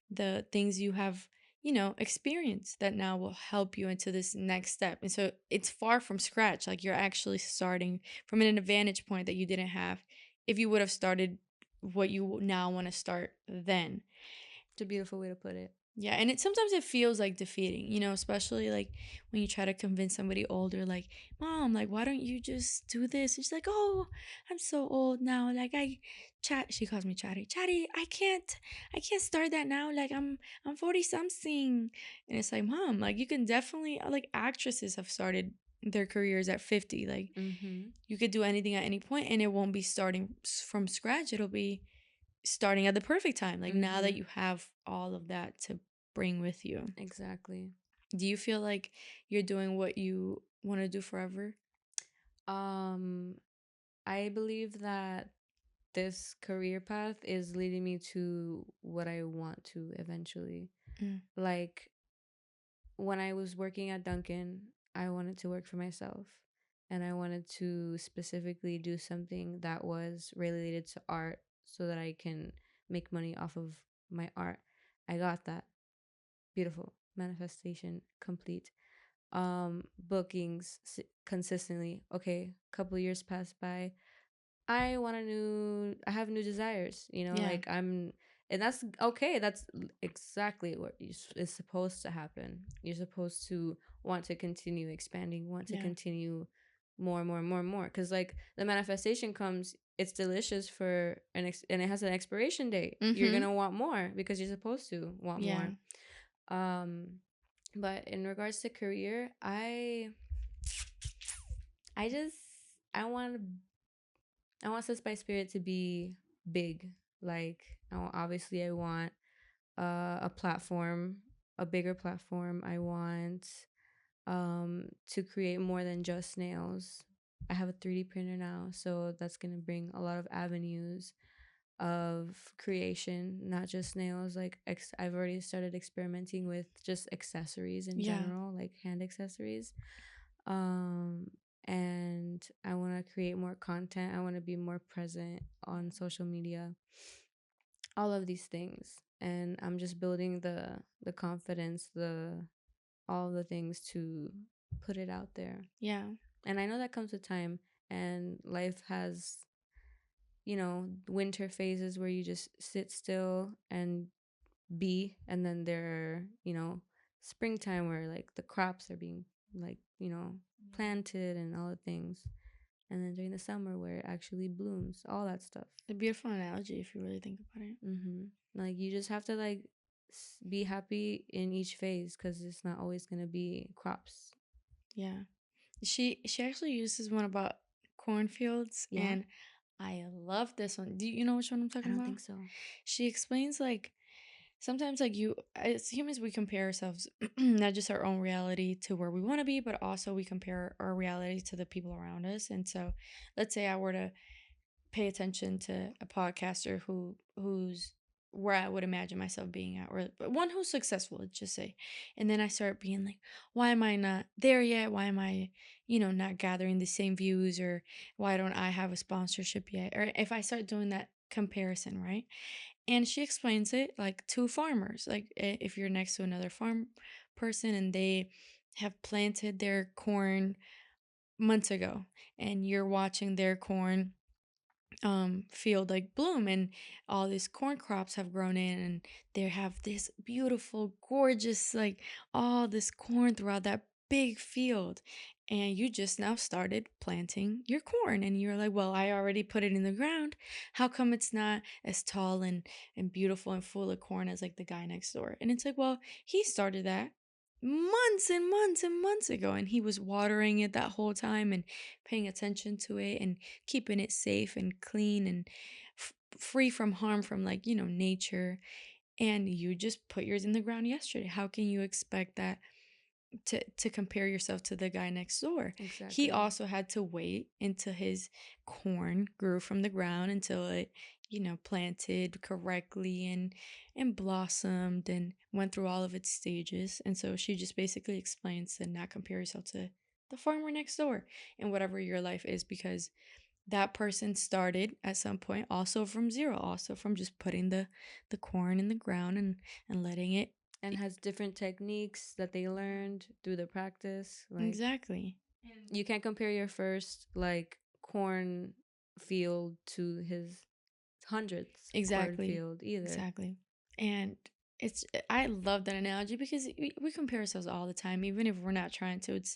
the things you have experience that now will help you into this next step. And so it's far from scratch. Like you're actually starting from an advantage point that you didn't have if you would have started what you now want to start then. It's a beautiful way to put it. Yeah, and sometimes it feels like defeating, especially like when you try to convince somebody older, like, Mom, like, why don't you just do this? And she's like, Oh, I'm so old now. Like she calls me chatty. Chatty, I can't start that now. Like I'm 40 something. And it's like, Mom, like you can definitely like actresses have started their careers at 50. Like Mm-hmm. you could do anything at any point and it won't be starting from scratch. It'll be starting at the perfect time. Like now that Mm-hmm. you have all of that to bring with you. Exactly. Do you feel like you're doing what you want to do forever? Um, I believe that this career path is leading me to what I want to eventually. Mm, Like when I was working at Dunkin', I wanted to work for myself and I wanted to specifically do something that was related to art so that I can make money off of my art. I got that. Beautiful. Manifestation complete. Bookings consistently. Okay, couple years pass by. I have new desires, yeah, like and that's okay. That's exactly what is supposed to happen. You're supposed to want to continue expanding, want to yeah. continue more and more and more and more. Because, like, the manifestation comes, it's delicious and it has an expiration date. You're Mm-hmm. gonna want more because you're supposed to want Yeah, more. Um, but in regards to career, I just, I want I want Sis by Spirit to be big. Like, obviously, I want a platform, a bigger platform. I want to create more than just nails. I have a 3D printer now, so that's gonna bring a lot of avenues of creation, not just nails. Like, I've already started experimenting with just accessories in yeah, general, like hand accessories. um and I want to create more content. I want to be more present on social media, all of these things. And I'm just building the confidence, the all the things to put it out there. yeah, And I know that comes with time, and life has, winter phases where you just sit still and be. And then there are, springtime where, like, the crops are being, like, planted and all the things. And then during the summer where it actually blooms, all that stuff. a beautiful analogy if you really think about it. Mm-hmm. Like, you just have to, like, be happy in each phase, because it's not always gonna be crops. Yeah, she actually uses one about cornfields, Yeah. and I love this one. Do you know which one I'm I talking don't about? think so. She explains like sometimes like you as humans we compare ourselves not just our own reality to where we want to be, but also we compare our reality to the people around us. And so let's say I were to pay attention to a podcaster who's where I would imagine myself being at, or one who's successful, let's just say. And then I start being like, why am I not there yet? Why am I, not gathering the same views, or why don't I have a sponsorship yet? Or if I start doing that comparison, right? And she explains it like to farmers. Like if you're next to another farm person and they have planted their corn months ago and you're watching their corn field like bloom, and all these corn crops have grown in and they have this beautiful gorgeous like all this corn throughout that big field, and you just now started planting your corn and you're like, well, I already put it in the ground, how come it's not as tall and beautiful and full of corn as like the guy next door? And it's like, well, he started that months and months and months ago, and he was watering it that whole time and paying attention to it and keeping it safe and clean and free from harm from like, nature. And you just put yours in the ground yesterday. How can you expect that to compare yourself to the guy next door? He Exactly. also had to wait until his corn grew from the ground, until it, planted correctly and blossomed and went through all of its stages. And so she just basically explains to not compare yourself to the farmer next door and whatever your life is, because that person started at some point also from zero, also from just putting the corn in the ground and letting it and has different techniques that they learned through the practice. Like, Exactly. you can't compare your first like corn field to his hundredth Exactly. cornfield either. Exactly. And I love that analogy because we compare ourselves all the time, even if we're not trying to. It's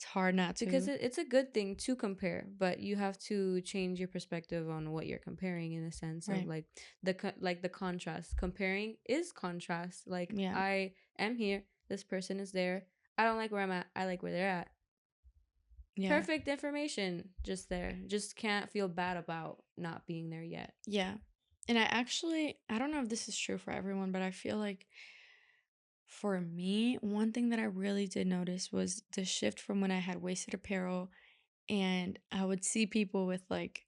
hard not Because to. it's a good thing to compare, but you have to change your perspective on what you're comparing, in a sense of Right. like the contrast. Comparing is contrast. Like, Yeah. I am here, this person is there. I don't like where I'm at, I like where they're at. Yeah. Perfect information just there. Just can't feel bad about not being there yet. Yeah. And I don't know if this is true for everyone, but I feel like for me, one thing that I really did notice was the shift from when I had wasted apparel and I would see people with like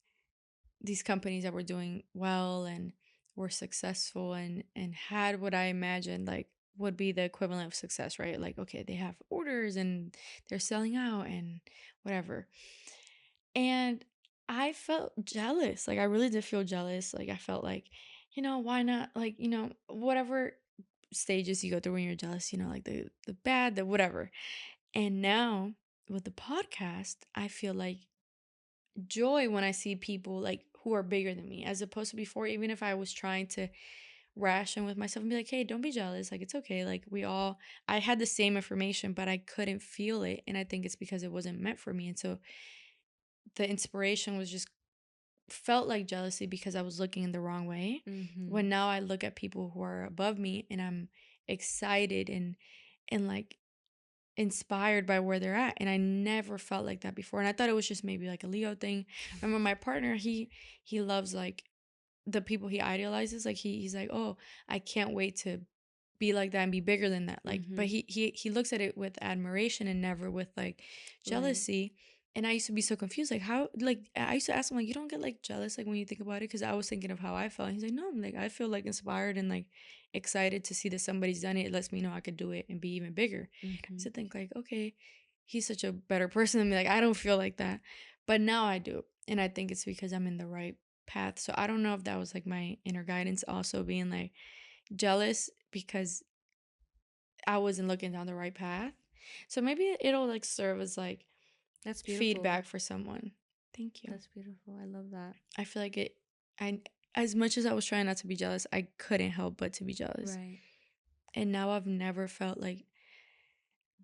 these companies that were doing well and were successful and had what I imagined like would be the equivalent of success, right? Like, okay, they have orders and they're selling out and whatever. And I felt jealous. Like I really did feel jealous. Like I felt like, why not like, whatever stages you go through when you're jealous, like the bad, the whatever. And now with the podcast, I feel like joy when I see people like who are bigger than me, as opposed to before, even if I was trying to ration with myself and be like, hey, don't be jealous. Like, it's okay. Like, I had the same information, but I couldn't feel it. And I think it's because it wasn't meant for me. And so the inspiration was just felt like jealousy because I was looking in the wrong way. Mm-hmm. When now I look at people who are above me and I'm excited and like inspired by where they're at, and I never felt like that before, and I thought it was just maybe like a Leo thing. Remember my partner, he loves like the people he idealizes, like he's like, oh, I can't wait to be like that and be bigger than that, like, but Mm-hmm. he looks at it with admiration and never with like Right. jealousy. And I used to be so confused, like how, like I used to ask him like, you don't get like jealous like when you think about it, because I was thinking of how I felt, and he's like, no, I'm like, I feel like inspired and like excited to see that somebody's done it. It lets me know I could do it and be even bigger. I Mm-hmm. used to think like, okay, he's such a better person than me, like I don't feel like that, but now I do, and I think it's because I'm in the right path. So I don't know if that was like my inner guidance also being like jealous because I wasn't looking down the right path. So maybe it'll like serve as like That's beautiful. feedback for someone. Thank you. That's beautiful. I love that. I feel like I as much as I was trying not to be jealous, I couldn't help but to be jealous. Right. And now I've never felt like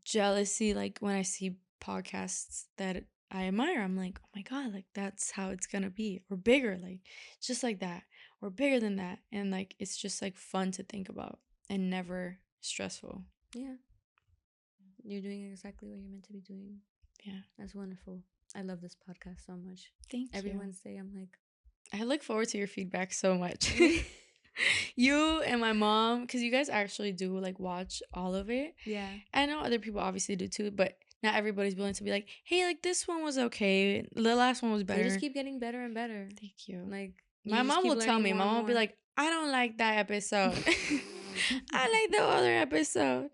jealousy like when I see podcasts that I admire. I'm like, "Oh my god, like that's how it's going to be, or bigger, like just like that, or bigger than that." And like it's just like fun to think about and never stressful. Yeah. You're doing exactly what you're meant to be doing. Yeah. That's wonderful. I love this podcast so much. Thank Every you. Wednesday, I'm like, I look forward to your feedback so much. You and my mom, because you guys actually do like watch all of it. yeah. I know other people obviously do too, but not everybody's willing to be like, hey, like this one was okay. The last one was They just better. keep getting better and better. Thank you. Like, you My just mom keep will tell learning me. more My and mom will be more. like, I don't like that episode. I like the other episode.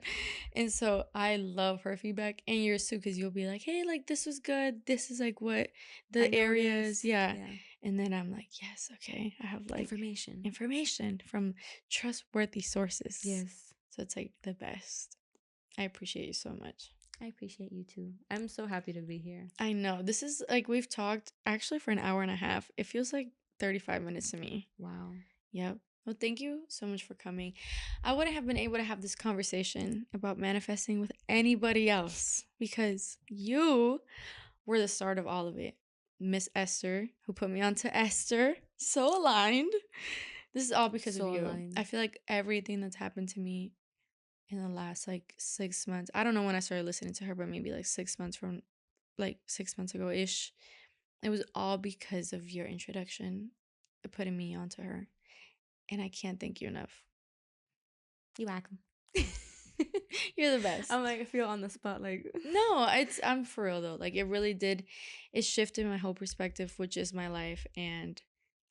And so I love her feedback and yours too, because you'll be like, hey, like this was good. This is like what I the areas. noticed. Yeah. Yeah. And then I'm like, yes, okay. I have like Information. information from trustworthy sources. Yes. So it's like the best. I appreciate you so much. I appreciate you too. I'm so happy to be here. I know. This is like we've talked actually for an hour and a half. It feels like 35 minutes to me. Wow. Yep. Well, thank you so much for coming. I wouldn't have been able to have this conversation about manifesting with anybody else because you were the start of all of it. Miss Esther, who put me on to Esther. So aligned. This is all because of So you. aligned. I feel like everything that's happened to me in the last like 6 months, I don't know when I started listening to her, but maybe like 6 months from like 6 months ago ish, it was all because of your introduction, putting me onto her. And I can't thank you enough. You welcome. You're the best. I'm like, I feel on the spot. Like, No, I'm for real though. Like it really did. It shifted my whole perspective, which is my life, and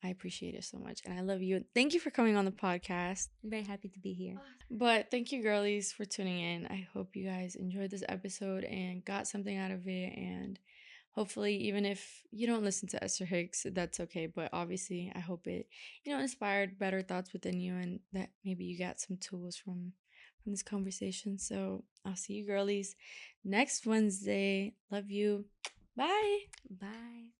I appreciate it so much. And I love you. Thank you for coming on the podcast. I'm very happy to be here. But thank you, girlies, for tuning in. I hope you guys enjoyed this episode and got something out of it. And hopefully, even if you don't listen to Esther Hicks, that's okay. But obviously, I hope it, inspired better thoughts within you, and that maybe you got some tools from in this conversation. So I'll see you girlies next Wednesday. Love you. Bye. Bye.